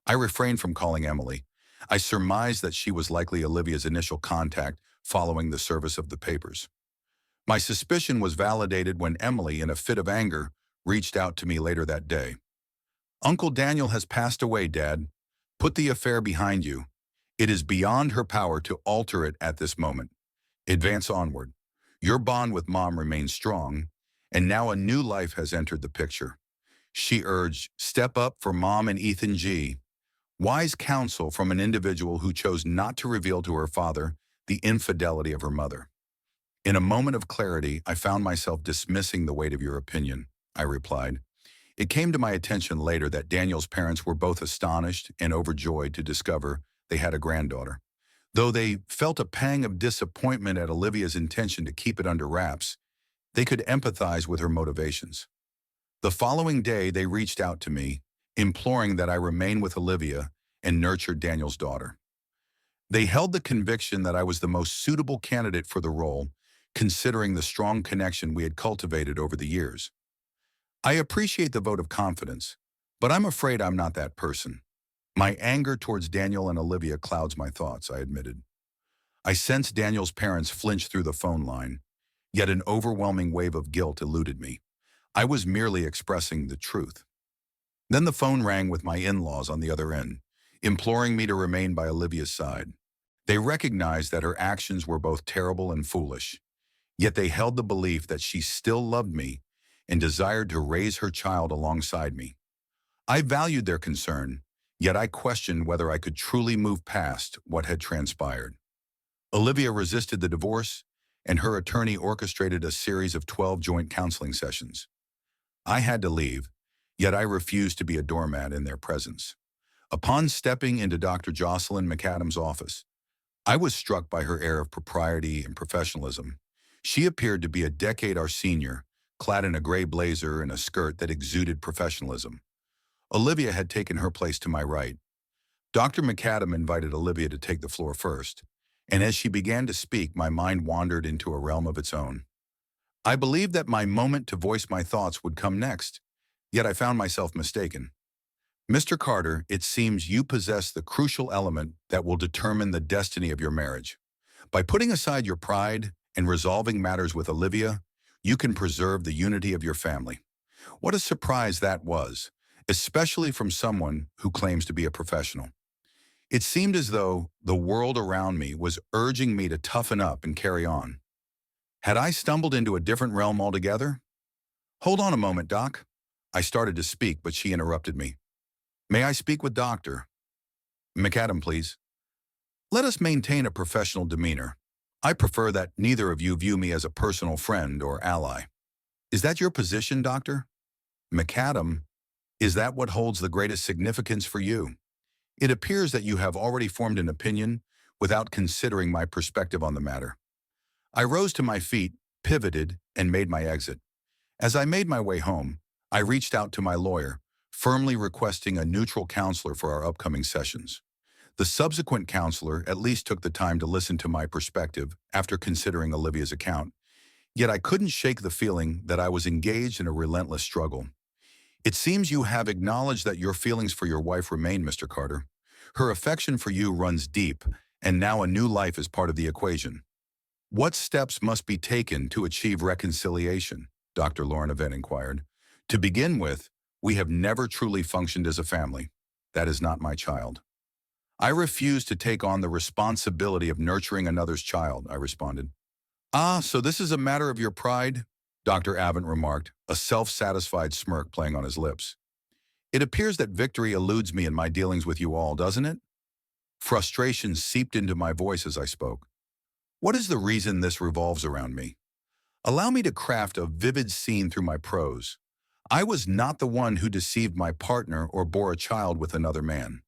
I refrained from calling Emily. I surmised that she was likely Olivia's initial contact following the service of the papers. My suspicion was validated when Emily, in a fit of anger, reached out to me later that day. "Uncle Daniel has passed away, Dad. Put the affair behind you. It is beyond her power to alter it at this moment. Advance onward. Your bond with Mom remains strong, and now a new life has entered the picture." She urged, "Step up for Mom and Ethan G." Wise counsel from an individual who chose not to reveal to her father the infidelity of her mother. "In a moment of clarity, I found myself dismissing the weight of your opinion," I replied. It came to my attention later that Daniel's parents were both astonished and overjoyed to discover they had a granddaughter. Though they felt a pang of disappointment at Olivia's intention to keep it under wraps, they could empathize with her motivations. The following day, they reached out to me, imploring that I remain with Olivia and nurture Daniel's daughter. They held the conviction that I was the most suitable candidate for the role, considering the strong connection we had cultivated over the years. I appreciate the vote of confidence, but I'm afraid I'm not that person. My anger towards Daniel and Olivia clouds my thoughts, I admitted. I sensed Daniel's parents flinch through the phone line, yet an overwhelming wave of guilt eluded me. I was merely expressing the truth. Then the phone rang with my in-laws on the other end, imploring me to remain by Olivia's side. They recognized that her actions were both terrible and foolish, yet they held the belief that she still loved me and desired to raise her child alongside me. I valued their concern, yet I questioned whether I could truly move past what had transpired. Olivia resisted the divorce, and her attorney orchestrated a series of 12 joint counseling sessions. I had to leave, yet I refused to be a doormat in their presence. Upon stepping into Dr. Jocelyn McAdams' office, I was struck by her air of propriety and professionalism. She appeared to be a decade our senior, clad in a gray blazer and a skirt that exuded professionalism. Olivia had taken her place to my right. Dr. McAdam invited Olivia to take the floor first, and as she began to speak, my mind wandered into a realm of its own. I believed that my moment to voice my thoughts would come next, yet I found myself mistaken. "Mr. Carter, it seems you possess the crucial element that will determine the destiny of your marriage. By putting aside your pride and resolving matters with Olivia, you can preserve the unity of your family." What a surprise that was, especially from someone who claims to be a professional. It seemed as though the world around me was urging me to toughen up and carry on. Had I stumbled into a different realm altogether? "Hold on a moment, Doc." I started to speak, but she interrupted me. "May I speak with Dr. McAdam, please?" "Let us maintain a professional demeanor. I prefer that neither of you view me as a personal friend or ally." "Is that your position, Doctor McAdam? Is that what holds the greatest significance for you? It appears that you have already formed an opinion without considering my perspective on the matter." I rose to my feet, pivoted, and made my exit. As I made my way home, I reached out to my lawyer, firmly requesting a neutral counselor for our upcoming sessions. The subsequent counselor at least took the time to listen to my perspective after considering Olivia's account, yet I couldn't shake the feeling that I was engaged in a relentless struggle. "It seems you have acknowledged that your feelings for your wife remain, Mr. Carter. Her affection for you runs deep, and now a new life is part of the equation. What steps must be taken to achieve reconciliation?" Dr. Lauren Event inquired. "To begin with, we have never truly functioned as a family. That is not my child." "I refuse to take on the responsibility of nurturing another's child," I responded. "Ah, so this is a matter of your pride?" Dr. Avent remarked, a self-satisfied smirk playing on his lips. "It appears that victory eludes me in my dealings with you all, doesn't it?" Frustration seeped into my voice as I spoke. "What is the reason this revolves around me? Allow me to craft a vivid scene through my prose. I was not the one who deceived my partner or bore a child with another man.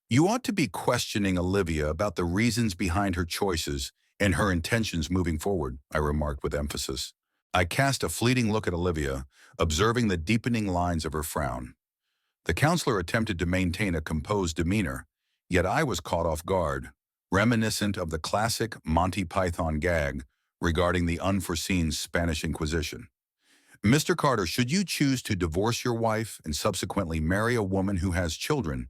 You ought to be questioning Olivia about the reasons behind her choices and her intentions moving forward," I remarked with emphasis. I cast a fleeting look at Olivia, observing the deepening lines of her frown. The counselor attempted to maintain a composed demeanor, yet I was caught off guard, reminiscent of the classic Monty Python gag regarding the unforeseen Spanish Inquisition. Mr. Carter, should you choose to divorce your wife and subsequently marry a woman who has children,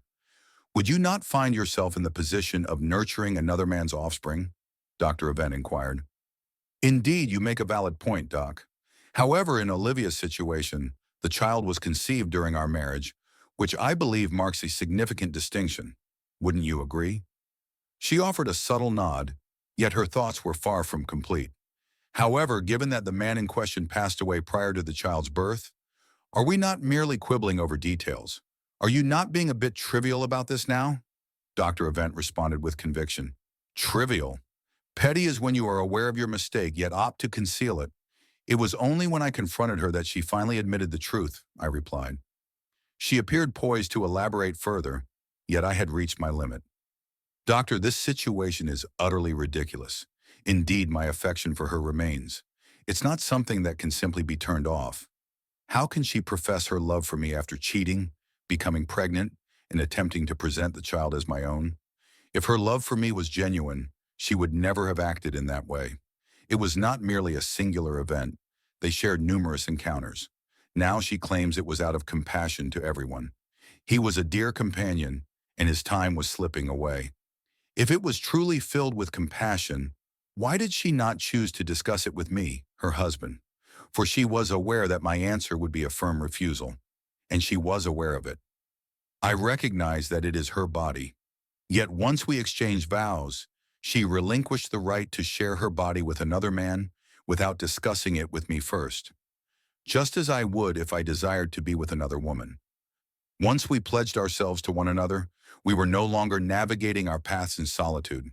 would you not find yourself in the position of nurturing another man's offspring? Dr. Event inquired. Indeed, you make a valid point, Doc. However, in Olivia's situation, the child was conceived during our marriage, which I believe marks a significant distinction. Wouldn't you agree? She offered a subtle nod, yet her thoughts were far from complete. However, given that the man in question passed away prior to the child's birth, are we not merely quibbling over details? Are you not being a bit trivial about this now? Dr. Event responded with conviction. Trivial? Petty is when you are aware of your mistake yet opt to conceal it. It was only when I confronted her that she finally admitted the truth, I replied. She appeared poised to elaborate further, yet I had reached my limit. Doctor, this situation is utterly ridiculous. Indeed, my affection for her remains. It's not something that can simply be turned off. How can she profess her love for me after cheating, becoming pregnant, and attempting to present the child as my own? If her love for me was genuine, she would never have acted in that way. It was not merely a singular event. They shared numerous encounters. Now she claims it was out of compassion to everyone. He was a dear companion, and his time was slipping away. If it was truly filled with compassion, why did she not choose to discuss it with me, her husband? For she was aware that my answer would be a firm refusal, and she was aware of it. I recognize that it is her body. Yet once we exchanged vows, she relinquished the right to share her body with another man without discussing it with me first, just as I would if I desired to be with another woman. Once we pledged ourselves to one another, we were no longer navigating our paths in solitude.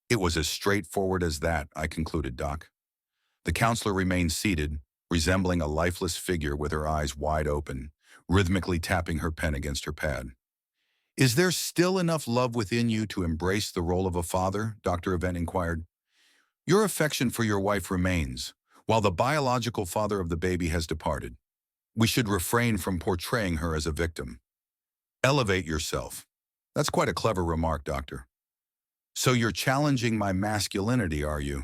It was as straightforward as that, I concluded, Doc. The counselor remained seated, resembling a lifeless figure with her eyes wide open, rhythmically tapping her pen against her pad. Is there still enough love within you to embrace the role of a father? Dr. Event inquired. Your affection for your wife remains, while the biological father of the baby has departed. We should refrain from portraying her as a victim. Elevate yourself. That's quite a clever remark, Doctor. So you're challenging my masculinity, are you?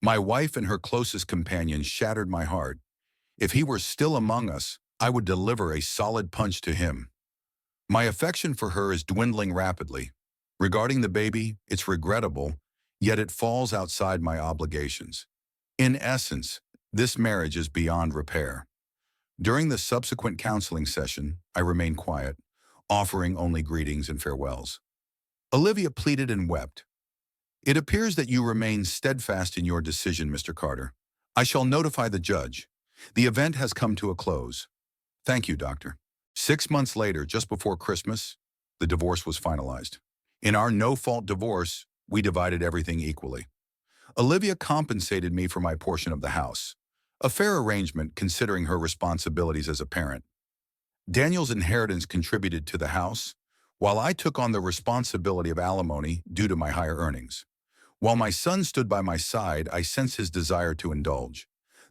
My wife and her closest companion shattered my heart. If he were still among us, I would deliver a solid punch to him. My affection for her is dwindling rapidly. Regarding the baby, it's regrettable, yet it falls outside my obligations. In essence, this marriage is beyond repair. During the subsequent counseling session, I remained quiet, offering only greetings and farewells. Olivia pleaded and wept. It appears that you remain steadfast in your decision, Mr. Carter. I shall notify the judge. The event has come to a close. Thank you, Doctor. 6 months later, just before Christmas, the divorce was finalized. In our no-fault divorce, we divided everything equally. Olivia compensated me for my portion of the house, a fair arrangement considering her responsibilities as a parent. Daniel's inheritance contributed to the house, while I took on the responsibility of alimony due to my higher earnings. While my son stood by my side, I sensed his desire to indulge.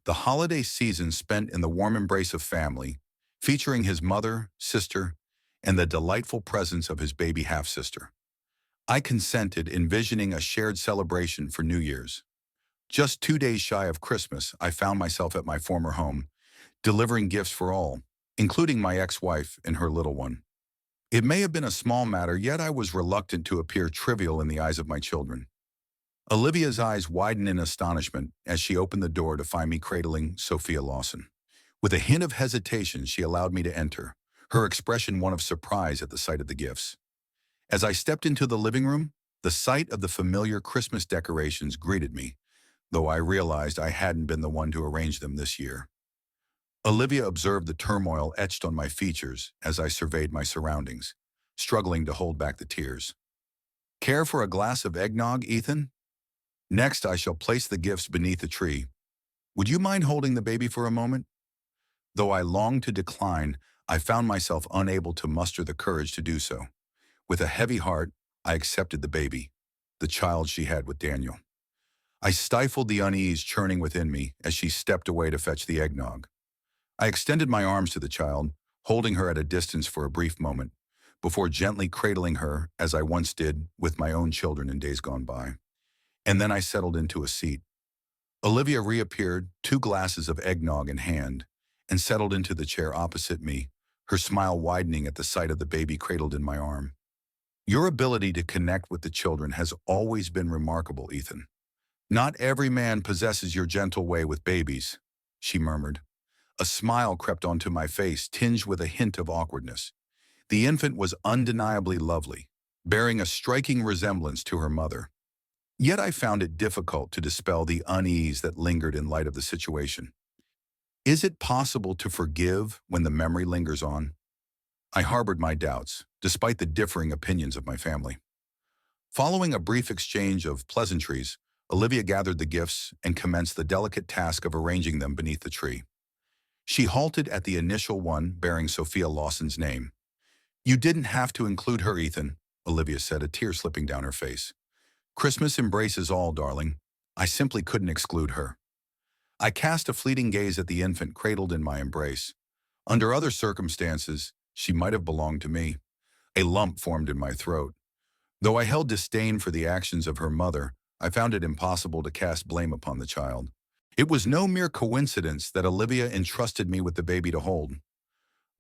The holiday season spent in the warm embrace of family, featuring his mother, sister, and the delightful presence of his baby half-sister. I consented, envisioning a shared celebration for New Year's. Just 2 days shy of Christmas, I found myself at my former home, delivering gifts for all, including my ex-wife and her little one. It may have been a small matter, yet I was reluctant to appear trivial in the eyes of my children. Olivia's eyes widened in astonishment as she opened the door to find me cradling Sophia Lawson. With a hint of hesitation, she allowed me to enter, her expression one of surprise at the sight of the gifts. As I stepped into the living room, the sight of the familiar Christmas decorations greeted me, though I realized I hadn't been the one to arrange them this year. Olivia observed the turmoil etched on my features as I surveyed my surroundings, struggling to hold back the tears. Care for a glass of eggnog, Ethan? Next, I shall place the gifts beneath the tree. Would you mind holding the baby for a moment? Though I longed to decline, I found myself unable to muster the courage to do so. With a heavy heart, I accepted the baby, the child she had with Daniel. I stifled the unease churning within me as she stepped away to fetch the eggnog. I extended my arms to the child, holding her at a distance for a brief moment, before gently cradling her as I once did with my own children in days gone by. And then I settled into a seat. Olivia reappeared, 2 glasses of eggnog in hand, and settled into the chair opposite me, her smile widening at the sight of the baby cradled in my arm. Your ability to connect with the children has always been remarkable, Ethan. Not every man possesses your gentle way with babies, she murmured. A smile crept onto my face, tinged with a hint of awkwardness. The infant was undeniably lovely, bearing a striking resemblance to her mother. Yet I found it difficult to dispel the unease that lingered in light of the situation. Is it possible to forgive when the memory lingers on? I harbored my doubts, despite the differing opinions of my family. Following a brief exchange of pleasantries, Olivia gathered the gifts and commenced the delicate task of arranging them beneath the tree. She halted at the initial one bearing Sophia Lawson's name. You didn't have to include her, Ethan, Olivia said, a tear slipping down her face. Christmas embraces all, darling. I simply couldn't exclude her. I cast a fleeting gaze at the infant cradled in my embrace. Under other circumstances, she might have belonged to me. A lump formed in my throat. Though I held disdain for the actions of her mother, I found it impossible to cast blame upon the child. It was no mere coincidence that Olivia entrusted me with the baby to hold.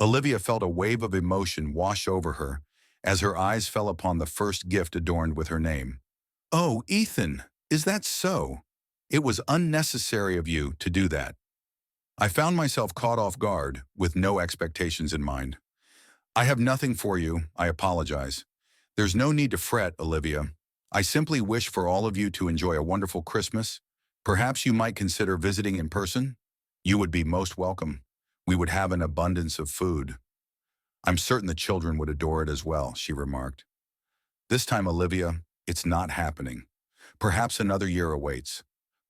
Olivia felt a wave of emotion wash over her as her eyes fell upon the first gift adorned with her name. Oh, Ethan, is that so? It was unnecessary of you to do that. I found myself caught off guard, with no expectations in mind. I have nothing for you, I apologize. There's no need to fret, Olivia. I simply wish for all of you to enjoy a wonderful Christmas. Perhaps you might consider visiting in person? You would be most welcome. We would have an abundance of food. I'm certain the children would adore it as well, she remarked. This time, Olivia, it's not happening. Perhaps another year awaits.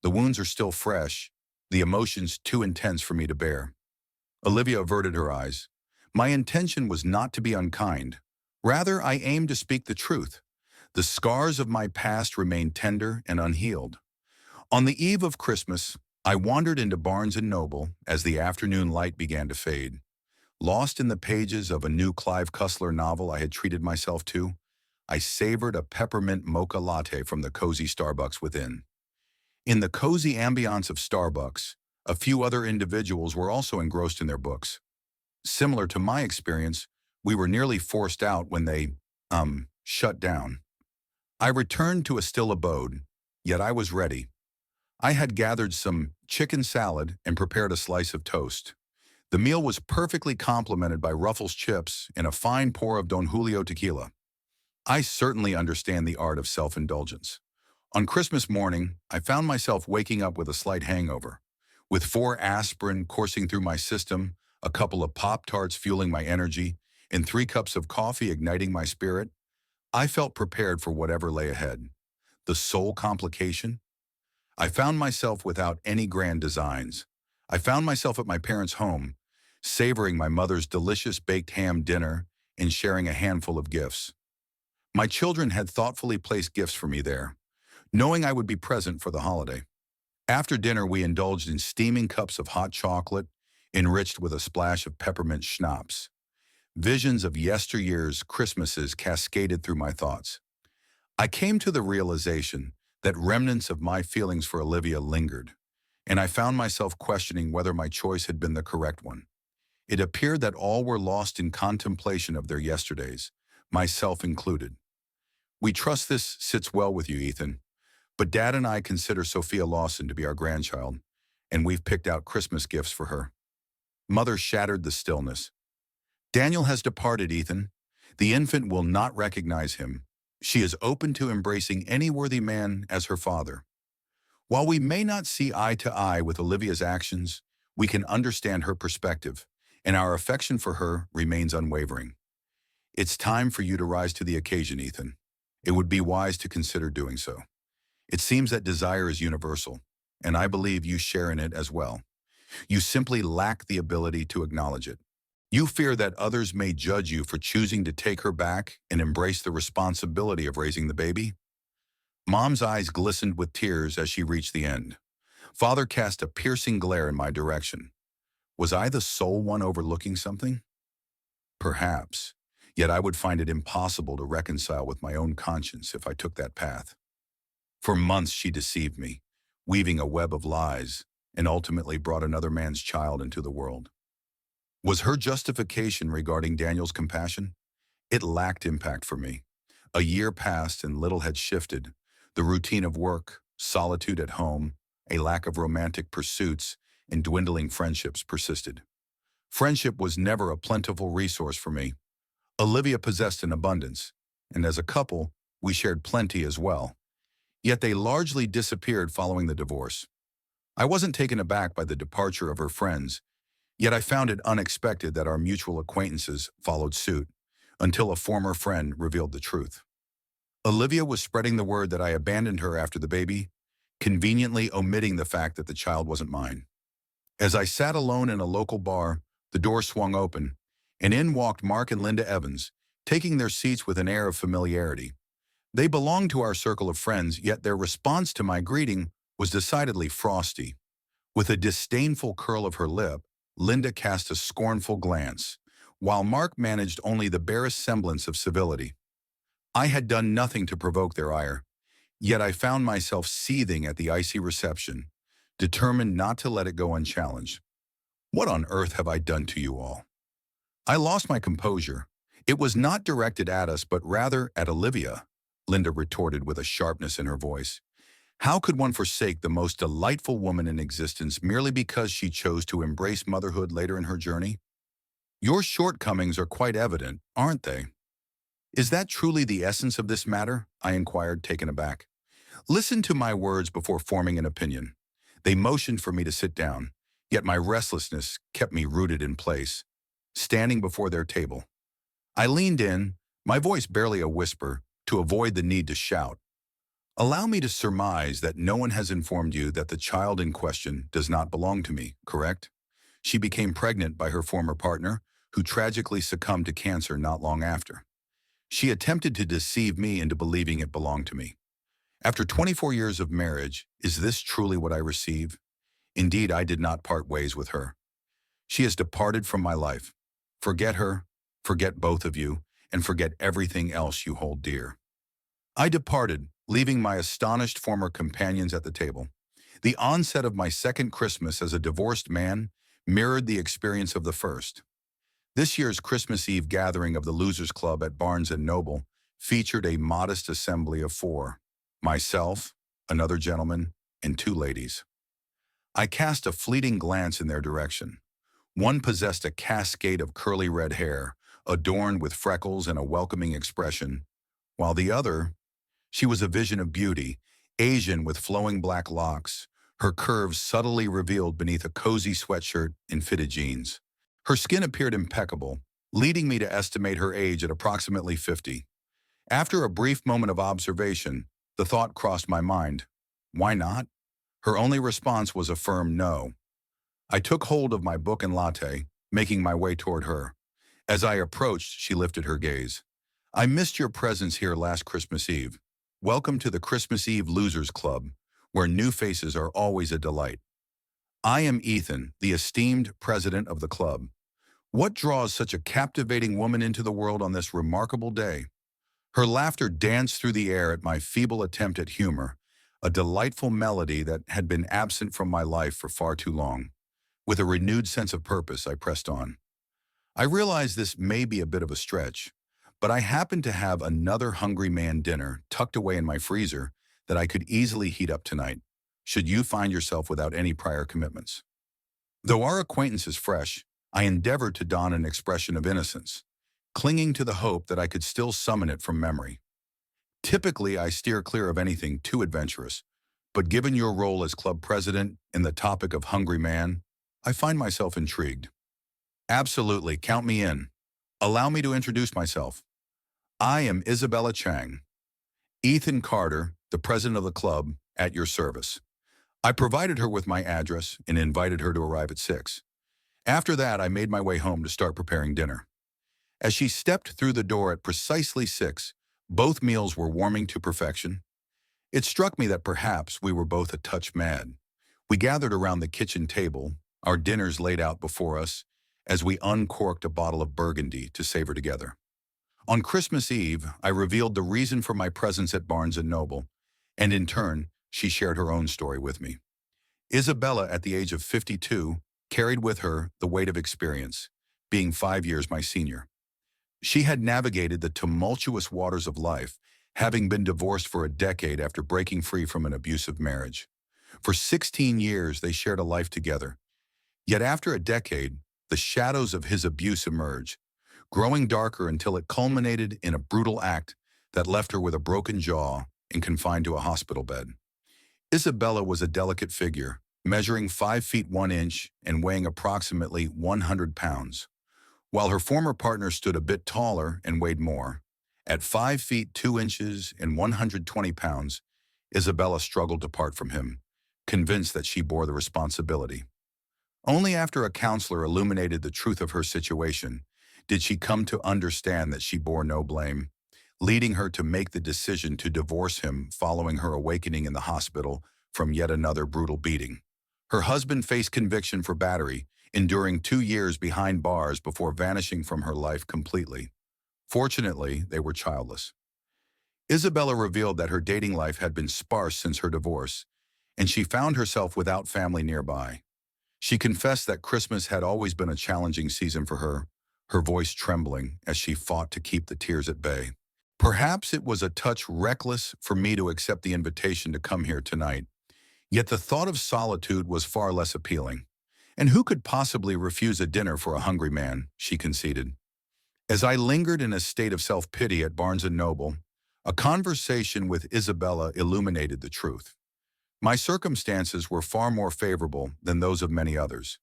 The wounds are still fresh, the emotions too intense for me to bear. Olivia averted her eyes. My intention was not to be unkind. Rather, I aimed to speak the truth. The scars of my past remain tender and unhealed. On the eve of Christmas, I wandered into Barnes & Noble as the afternoon light began to fade. Lost in the pages of a new Clive Cussler novel I had treated myself to, I savored a peppermint mocha latte from the cozy Starbucks within. In the cozy ambiance of Starbucks, a few other individuals were also engrossed in their books. Similar to my experience, we were nearly forced out when they, shut down. I returned to a still abode, yet I was ready. I had gathered some chicken salad and prepared a slice of toast. The meal was perfectly complemented by Ruffles chips and a fine pour of Don Julio tequila. I certainly understand the art of self-indulgence. On Christmas morning, I found myself waking up with a slight hangover. With 4 aspirin coursing through my system, a couple of Pop-Tarts fueling my energy, and 3 cups of coffee igniting my spirit, I felt prepared for whatever lay ahead. The sole complication? I found myself without any grand designs. I found myself at my parents' home, savoring my mother's delicious baked ham dinner and sharing a handful of gifts. My children had thoughtfully placed gifts for me there, knowing I would be present for the holiday. After dinner, we indulged in steaming cups of hot chocolate, enriched with a splash of peppermint schnapps. Visions of yesteryear's Christmases cascaded through my thoughts. I came to the realization that remnants of my feelings for Olivia lingered, and I found myself questioning whether my choice had been the correct one. It appeared that all were lost in contemplation of their yesterdays, myself included. We trust this sits well with you, Ethan, but Dad and I consider Sophia Lawson to be our grandchild, and we've picked out Christmas gifts for her. Mother shattered the stillness. Daniel has departed, Ethan. The infant will not recognize him. She is open to embracing any worthy man as her father. While we may not see eye to eye with Olivia's actions, we can understand her perspective, and our affection for her remains unwavering. It's time for you to rise to the occasion, Ethan. It would be wise to consider doing so. It seems that desire is universal, and I believe you share in it as well. You simply lack the ability to acknowledge it. You fear that others may judge you for choosing to take her back and embrace the responsibility of raising the baby. Mom's eyes glistened with tears as she reached the end. Father cast a piercing glare in my direction. Was I the sole one overlooking something? Perhaps. Yet I would find it impossible to reconcile with my own conscience if I took that path. For months she deceived me, weaving a web of lies, and ultimately brought another man's child into the world. Was her justification regarding Daniel's compassion? It lacked impact for me. A year passed and little had shifted. The routine of work, solitude at home, a lack of romantic pursuits, and dwindling friendships persisted. Friendship was never a plentiful resource for me. Olivia possessed an abundance, and as a couple, we shared plenty as well. Yet they largely disappeared following the divorce. I wasn't taken aback by the departure of her friends, yet I found it unexpected that our mutual acquaintances followed suit, until a former friend revealed the truth. Olivia was spreading the word that I abandoned her after the baby, conveniently omitting the fact that the child wasn't mine. As I sat alone in a local bar, the door swung open, and in walked Mark and Linda Evans, taking their seats with an air of familiarity. They belonged to our circle of friends, yet their response to my greeting was decidedly frosty. With a disdainful curl of her lip, Linda cast a scornful glance, while Mark managed only the barest semblance of civility. I had done nothing to provoke their ire, yet I found myself seething at the icy reception, determined not to let it go unchallenged. What on earth have I done to you all? I lost my composure. It was not directed at us, but rather at Olivia, Linda retorted with a sharpness in her voice. How could one forsake the most delightful woman in existence merely because she chose to embrace motherhood later in her journey? Your shortcomings are quite evident, aren't they? Is that truly the essence of this matter? I inquired, taken aback. Listen to my words before forming an opinion. They motioned for me to sit down, yet my restlessness kept me rooted in place, standing before their table. I leaned in, my voice barely a whisper, to avoid the need to shout. Allow me to surmise that no one has informed you that the child in question does not belong to me, correct? She became pregnant by her former partner, who tragically succumbed to cancer not long after. She attempted to deceive me into believing it belonged to me. After 24 years of marriage, is this truly what I receive? Indeed, I did not part ways with her. She has departed from my life. Forget her, forget both of you, and forget everything else you hold dear. I departed, leaving my astonished former companions at the table. The onset of my second Christmas as a divorced man mirrored the experience of the first. This year's Christmas Eve gathering of the Losers Club at Barnes & Noble featured a modest assembly of four: myself, another gentleman, and two ladies. I cast a fleeting glance in their direction. One possessed a cascade of curly red hair, adorned with freckles and a welcoming expression, while the other, she was a vision of beauty, Asian with flowing black locks, her curves subtly revealed beneath a cozy sweatshirt and fitted jeans. Her skin appeared impeccable, leading me to estimate her age at approximately 50. After a brief moment of observation, the thought crossed my mind, why not? Her only response was a firm no. I took hold of my book and latte, making my way toward her. As I approached, she lifted her gaze. I missed your presence here last Christmas Eve. Welcome to the Christmas Eve Losers Club, where new faces are always a delight. I am Ethan, the esteemed president of the club. What draws such a captivating woman into the world on this remarkable day? Her laughter danced through the air at my feeble attempt at humor, a delightful melody that had been absent from my life for far too long. With a renewed sense of purpose, I pressed on. I realize this may be a bit of a stretch, but I happen to have another Hungry Man dinner tucked away in my freezer that I could easily heat up tonight, should you find yourself without any prior commitments. Though our acquaintance is fresh, I endeavored to don an expression of innocence, clinging to the hope that I could still summon it from memory. Typically, I steer clear of anything too adventurous, but given your role as club president and the topic of Hungry Man, I find myself intrigued. Absolutely, count me in. Allow me to introduce myself. I am Isabella Chang. Ethan Carter, the president of the club, at your service. I provided her with my address and invited her to arrive at 6. After that, I made my way home to start preparing dinner. As she stepped through the door at precisely 6, both meals were warming to perfection. It struck me that perhaps we were both a touch mad. We gathered around the kitchen table, our dinners laid out before us, as we uncorked a bottle of Burgundy to savor together. On Christmas Eve, I revealed the reason for my presence at Barnes & Noble, and in turn, she shared her own story with me. Isabella, at the age of 52, carried with her the weight of experience, being 5 years my senior. She had navigated the tumultuous waters of life, having been divorced for a decade after breaking free from an abusive marriage. For 16 years, they shared a life together. Yet after a decade, the shadows of his abuse emerged, growing darker until it culminated in a brutal act that left her with a broken jaw and confined to a hospital bed. Isabella was a delicate figure, measuring 5 feet 1 inch and weighing approximately 100 pounds, while her former partner stood a bit taller and weighed more. At 5 feet 2 inches and 120 pounds, Isabella struggled to part from him, convinced that she bore the responsibility. Only after a counselor illuminated the truth of her situation did she come to understand that she bore no blame, leading her to make the decision to divorce him following her awakening in the hospital from yet another brutal beating. Her husband faced conviction for battery, enduring 2 years behind bars before vanishing from her life completely. Fortunately, they were childless. Isabella revealed that her dating life had been sparse since her divorce, and she found herself without family nearby. She confessed that Christmas had always been a challenging season for her voice trembling as she fought to keep the tears at bay. Perhaps it was a touch reckless for me to accept the invitation to come here tonight, yet the thought of solitude was far less appealing. And who could possibly refuse a dinner for a hungry man, she conceded. As I lingered in a state of self-pity at Barnes & Noble, a conversation with Isabella illuminated the truth. My circumstances were far more favorable than those of many others.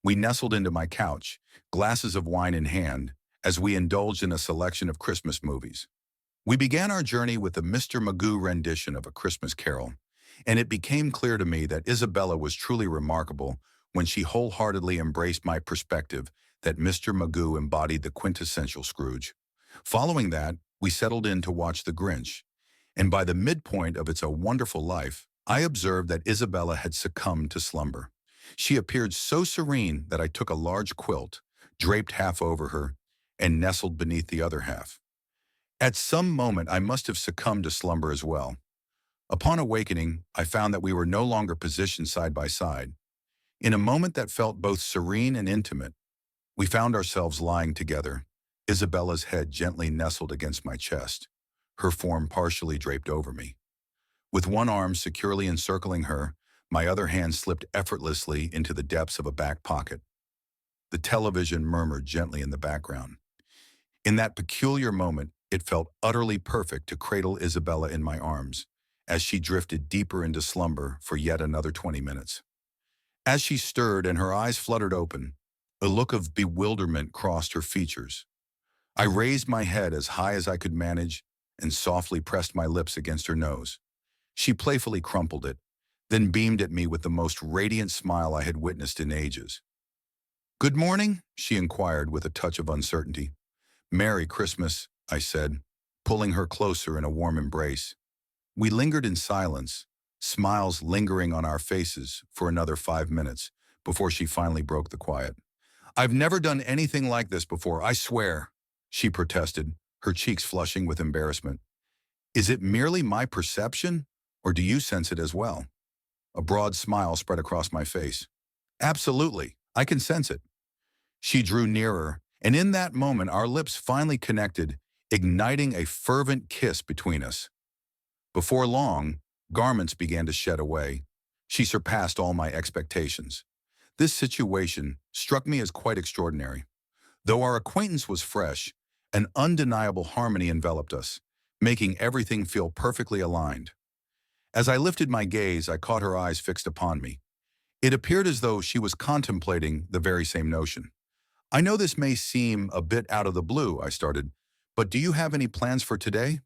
We nestled into my couch, glasses of wine in hand, as we indulged in a selection of Christmas movies. We began our journey with the Mr. Magoo rendition of A Christmas Carol, and it became clear to me that Isabella was truly remarkable when she wholeheartedly embraced my perspective that Mr. Magoo embodied the quintessential Scrooge. Following that, we settled in to watch The Grinch, and by the midpoint of It's a Wonderful Life, I observed that Isabella had succumbed to slumber. She appeared so serene that I took a large quilt, draped half over her, and nestled beneath the other half. At some moment, I must have succumbed to slumber as well. Upon awakening, I found that we were no longer positioned side by side. In a moment that felt both serene and intimate, we found ourselves lying together, Isabella's head gently nestled against my chest, her form partially draped over me. With one arm securely encircling her, my other hand slipped effortlessly into the depths of a back pocket. The television murmured gently in the background. In that peculiar moment, it felt utterly perfect to cradle Isabella in my arms, as she drifted deeper into slumber for yet another 20 minutes. As she stirred and her eyes fluttered open, a look of bewilderment crossed her features. I raised my head as high as I could manage and softly pressed my lips against her nose. She playfully crumpled it, then beamed at me with the most radiant smile I had witnessed in ages. "Good morning?" she inquired with a touch of uncertainty. "Merry Christmas," I said, pulling her closer in a warm embrace. We lingered in silence, smiles lingering on our faces for another 5 minutes before she finally broke the quiet. "I've never done anything like this before, I swear," she protested, her cheeks flushing with embarrassment. "Is it merely my perception, or do you sense it as well?" A broad smile spread across my face. "Absolutely, I can sense it." She drew nearer, and in that moment our lips finally connected, igniting a fervent kiss between us. Before long, garments began to shed away. She surpassed all my expectations. This situation struck me as quite extraordinary. Though our acquaintance was fresh, an undeniable harmony enveloped us, making everything feel perfectly aligned. As I lifted my gaze, I caught her eyes fixed upon me. It appeared as though she was contemplating the very same notion. "I know this may seem a bit out of the blue," I started, "but do you have any plans for today?"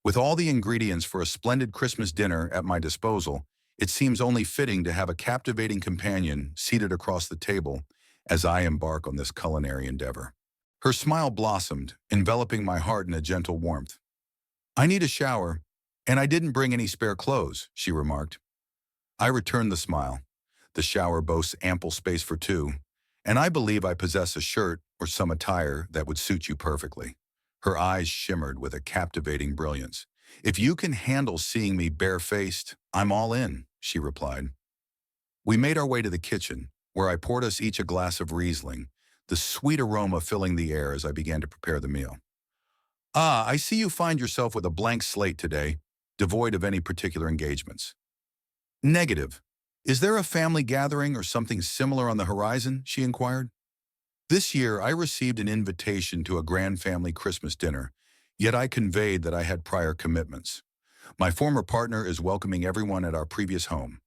With all the ingredients for a splendid Christmas dinner at my disposal, it seems only fitting to have a captivating companion seated across the table as I embark on this culinary endeavor. Her smile blossomed, enveloping my heart in a gentle warmth. "I need a shower, and I didn't bring any spare clothes," she remarked. I returned the smile. The shower boasts ample space for two, and I believe I possess a shirt or some attire that would suit you perfectly. Her eyes shimmered with a captivating brilliance. "If you can handle seeing me barefaced, I'm all in," she replied. We made our way to the kitchen, where I poured us each a glass of Riesling, the sweet aroma filling the air as I began to prepare the meal. Ah, I see you find yourself with a blank slate today, devoid of any particular engagements. Negative. Is there a family gathering or something similar on the horizon? She inquired. This year, I received an invitation to a grand family Christmas dinner, yet I conveyed that I had prior commitments. My former partner is welcoming everyone at our previous home.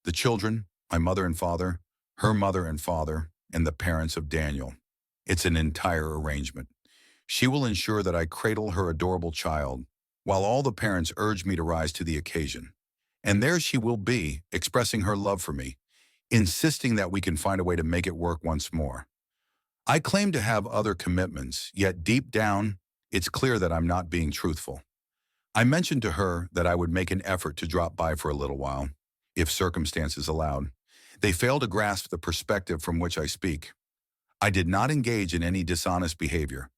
The children, my mother and father, her mother and father, and the parents of Daniel. It's an entire arrangement. She will ensure that I cradle her adorable child, while all the parents urge me to rise to the occasion. And there she will be, expressing her love for me, insisting that we can find a way to make it work once more. I claim to have other commitments, yet deep down, it's clear that I'm not being truthful. I mentioned to her that I would make an effort to drop by for a little while, if circumstances allowed. They fail to grasp the perspective from which I speak. I did not engage in any dishonest behavior.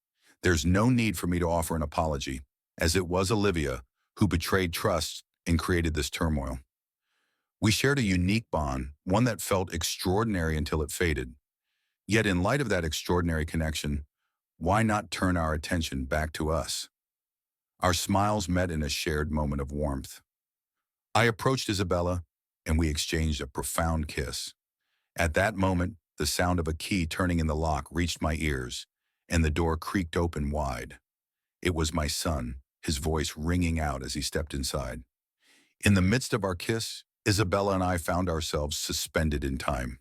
There's no need for me to offer an apology, as it was Olivia who betrayed trust and created this turmoil. We shared a unique bond, one that felt extraordinary until it faded. Yet in light of that extraordinary connection, why not turn our attention back to us? Our smiles met in a shared moment of warmth. I approached Isabella, and we exchanged a profound kiss. At that moment, the sound of a key turning in the lock reached my ears, and the door creaked open wide. It was my son, his voice ringing out as he stepped inside. In the midst of our kiss, Isabella and I found ourselves suspended in time.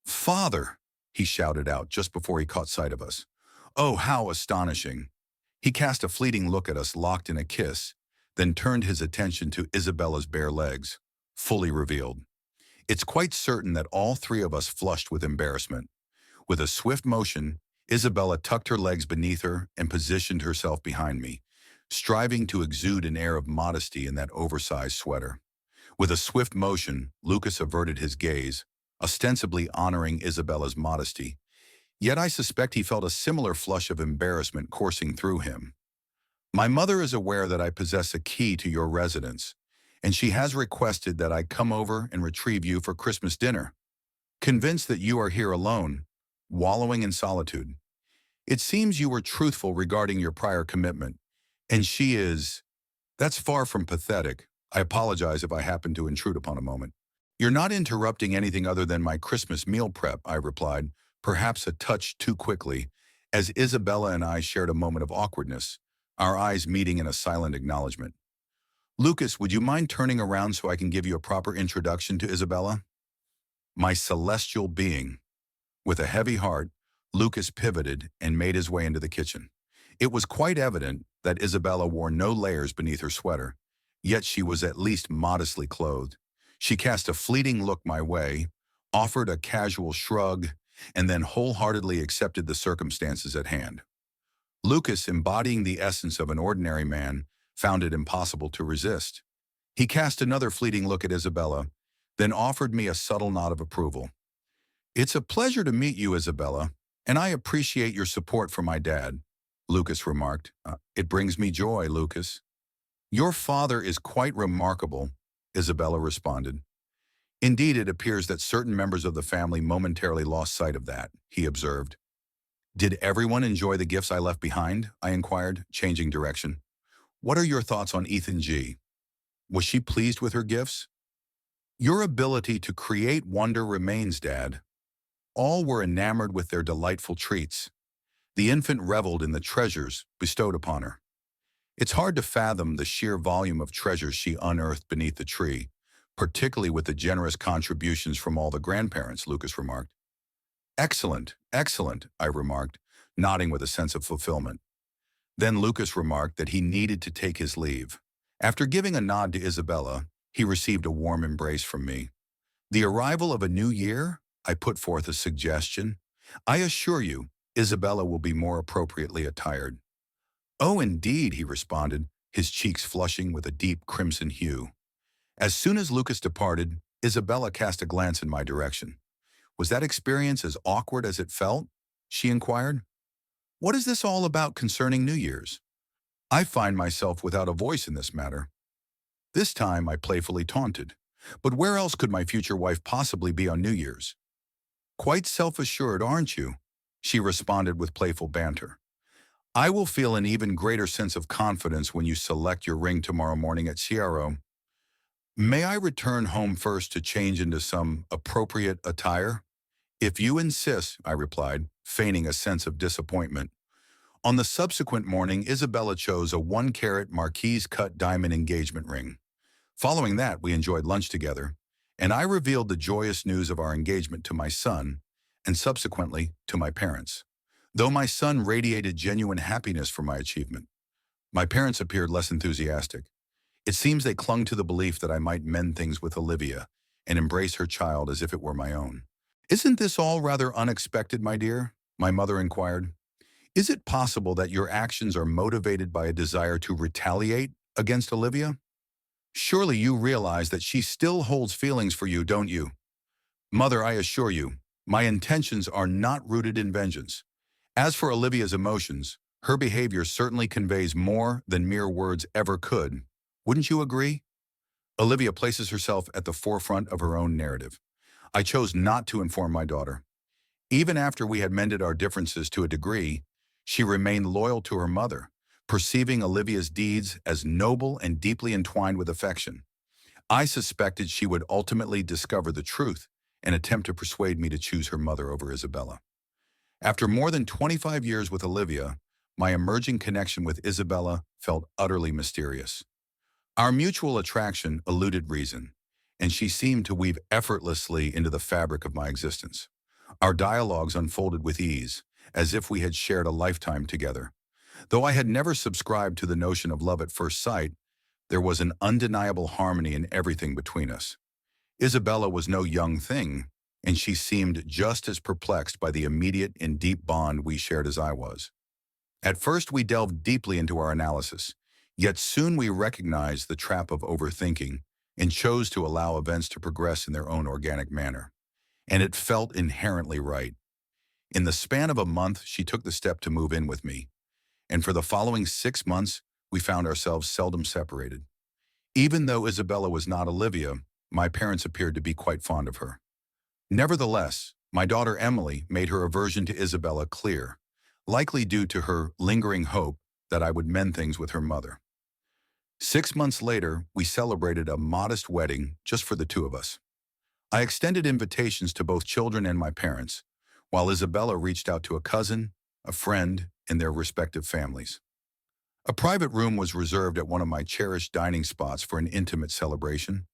"Father!" he shouted out just before he caught sight of us. Oh, how astonishing! He cast a fleeting look at us locked in a kiss, then turned his attention to Isabella's bare legs, fully revealed. It's quite certain that all three of us flushed with embarrassment. With a swift motion, Isabella tucked her legs beneath her and positioned herself behind me, striving to exude an air of modesty in that oversized sweater. With a swift motion, Lucas averted his gaze, ostensibly honoring Isabella's modesty. Yet I suspect he felt a similar flush of embarrassment coursing through him. "My mother is aware that I possess a key to your residence, and she has requested that I come over and retrieve you for Christmas dinner. Convinced that you are here alone, wallowing in solitude. It seems you were truthful regarding your prior commitment, and she is. That's far from pathetic. I apologize if I happen to intrude upon a moment." "You're not interrupting anything other than my Christmas meal prep," I replied, perhaps a touch too quickly, as Isabella and I shared a moment of awkwardness, our eyes meeting in a silent acknowledgement. "Lucas, would you mind turning around so I can give you a proper introduction to Isabella?" My celestial being. With a heavy heart, Lucas pivoted and made his way into the kitchen. It was quite evident that Isabella wore no layers beneath her sweater, yet she was at least modestly clothed. She cast a fleeting look my way, offered a casual shrug, and then wholeheartedly accepted the circumstances at hand. Lucas, embodying the essence of an ordinary man, found it impossible to resist. He cast another fleeting look at Isabella, then offered me a subtle nod of approval. "It's a pleasure to meet you, Isabella, and I appreciate your support for my dad," Lucas remarked. It brings me joy, Lucas." "Your father is quite remarkable," Isabella responded. "Indeed, it appears that certain members of the family momentarily lost sight of that," he observed. "Did everyone enjoy the gifts I left behind?" I inquired, changing direction. "What are your thoughts on Ethan G? Was she pleased with her gifts?" "Your ability to create wonder remains, Dad. All were enamored with their delightful treats. The infant reveled in the treasures bestowed upon her. It's hard to fathom the sheer volume of treasures she unearthed beneath the tree, particularly with the generous contributions from all the grandparents," Lucas remarked. "Excellent, excellent," I remarked, nodding with a sense of fulfillment. Then Lucas remarked that he needed to take his leave. After giving a nod to Isabella, he received a warm embrace from me. "The arrival of a new year?" I put forth a suggestion. "I assure you, Isabella will be more appropriately attired." "Oh, indeed," he responded, his cheeks flushing with a deep crimson hue. As soon as Lucas departed, Isabella cast a glance in my direction. "Was that experience as awkward as it felt?" she inquired. "What is this all about concerning New Year's? I find myself without a voice in this matter." This time I playfully taunted. "But where else could my future wife possibly be on New Year's?" "Quite self-assured, aren't you?" She responded with playful banter. I will feel an even greater sense of confidence when you select your ring tomorrow morning at CRO. May I return home first to change into some appropriate attire? If you insist, I replied, feigning a sense of disappointment. On the subsequent morning, Isabella chose a 1-carat marquise-cut diamond engagement ring. Following that, we enjoyed lunch together, and I revealed the joyous news of our engagement to my son, and subsequently to my parents. Though my son radiated genuine happiness for my achievement, my parents appeared less enthusiastic. It seems they clung to the belief that I might mend things with Olivia and embrace her child as if it were my own. Isn't this all rather unexpected, my dear? My mother inquired. Is it possible that your actions are motivated by a desire to retaliate against Olivia? Surely you realize that she still holds feelings for you, don't you? Mother, I assure you, my intentions are not rooted in vengeance. As for Olivia's emotions, her behavior certainly conveys more than mere words ever could. Wouldn't you agree? Olivia places herself at the forefront of her own narrative. I chose not to inform my daughter. Even after we had mended our differences to a degree, she remained loyal to her mother, perceiving Olivia's deeds as noble and deeply entwined with affection. I suspected she would ultimately discover the truth and attempt to persuade me to choose her mother over Isabella. After more than 25 years with Olivia, my emerging connection with Isabella felt utterly mysterious. Our mutual attraction eluded reason, and she seemed to weave effortlessly into the fabric of my existence. Our dialogues unfolded with ease, as if we had shared a lifetime together. Though I had never subscribed to the notion of love at first sight, there was an undeniable harmony in everything between us. Isabella was no young thing, and she seemed just as perplexed by the immediate and deep bond we shared as I was. At first we delved deeply into our analysis, yet soon we recognized the trap of overthinking and chose to allow events to progress in their own organic manner. And it felt inherently right. In the span of a month, she took the step to move in with me, and for the following 6 months, we found ourselves seldom separated. Even though Isabella was not Olivia, my parents appeared to be quite fond of her. Nevertheless, my daughter Emily made her aversion to Isabella clear, likely due to her lingering hope that I would mend things with her mother. 6 months later, we celebrated a modest wedding just for the two of us. I extended invitations to both children and my parents, while Isabella reached out to a cousin, a friend, and their respective families. A private room was reserved at one of my cherished dining spots for an intimate celebration.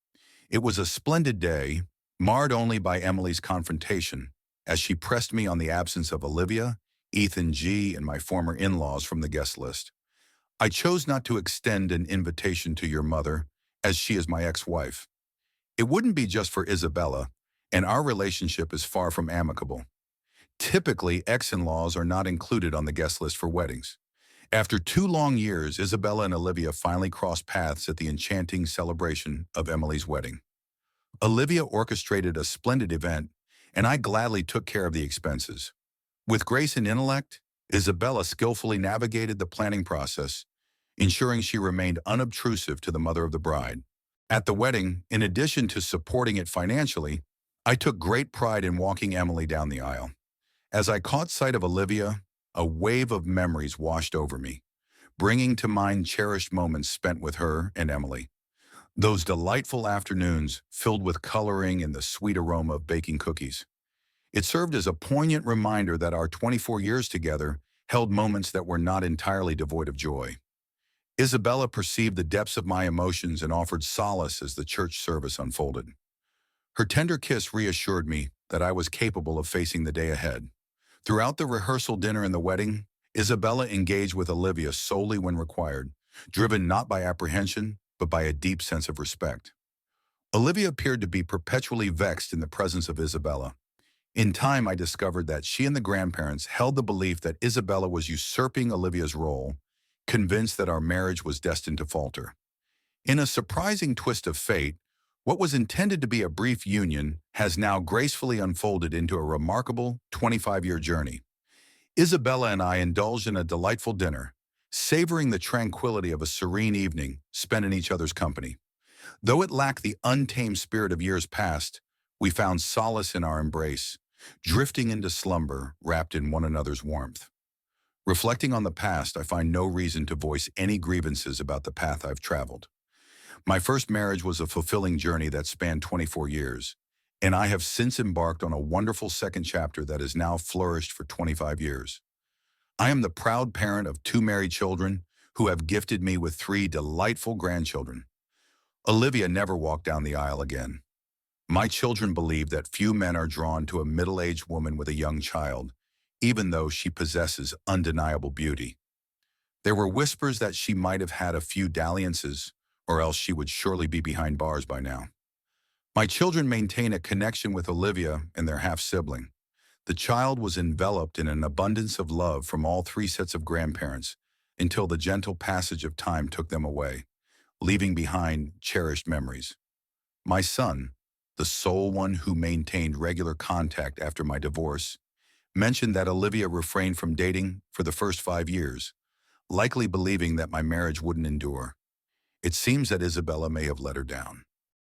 It was a splendid day, marred only by Emily's confrontation, as she pressed me on the absence of Olivia, Ethan G., and my former in-laws from the guest list. I chose not to extend an invitation to your mother, as she is my ex-wife. It wouldn't be just for Isabella, and our relationship is far from amicable. Typically, ex-in-laws are not included on the guest list for weddings. After 2 long years, Isabella and Olivia finally crossed paths at the enchanting celebration of Emily's wedding. Olivia orchestrated a splendid event, and I gladly took care of the expenses. With grace and intellect, Isabella skillfully navigated the planning process, ensuring she remained unobtrusive to the mother of the bride. At the wedding, in addition to supporting it financially, I took great pride in walking Emily down the aisle. As I caught sight of Olivia, a wave of memories washed over me, bringing to mind cherished moments spent with her and Emily. Those delightful afternoons filled with coloring and the sweet aroma of baking cookies. It served as a poignant reminder that our 24 years together held moments that were not entirely devoid of joy. Isabella perceived the depths of my emotions and offered solace as the church service unfolded. Her tender kiss reassured me that I was capable of facing the day ahead. Throughout the rehearsal dinner and the wedding, Isabella engaged with Olivia solely when required, driven not by apprehension, but by a deep sense of respect. Olivia appeared to be perpetually vexed in the presence of Isabella. In time, I discovered that she and the grandparents held the belief that Isabella was usurping Olivia's role, convinced that our marriage was destined to falter. In a surprising twist of fate, what was intended to be a brief union has now gracefully unfolded into a remarkable 25-year journey. Isabella and I indulged in a delightful dinner, savoring the tranquility of a serene evening spent in each other's company. Though it lacked the untamed spirit of years past, we found solace in our embrace, drifting into slumber wrapped in one another's warmth. Reflecting on the past, I find no reason to voice any grievances about the path I've traveled. My first marriage was a fulfilling journey that spanned 24 years, and I have since embarked on a wonderful second chapter that has now flourished for 25 years. I am the proud parent of two married children who have gifted me with three delightful grandchildren. Olivia never walked down the aisle again. My children believe that few men are drawn to a middle-aged woman with a young child, even though she possesses undeniable beauty. There were whispers that she might have had a few dalliances, or else she would surely be behind bars by now. My children maintain a connection with Olivia and their half-sibling. The child was enveloped in an abundance of love from all three sets of grandparents until the gentle passage of time took them away, leaving behind cherished memories. My son, the sole one who maintained regular contact after my divorce, mentioned that Olivia refrained from dating for the first 5 years, likely believing that my marriage wouldn't endure. It seems that Isabella may have let her down.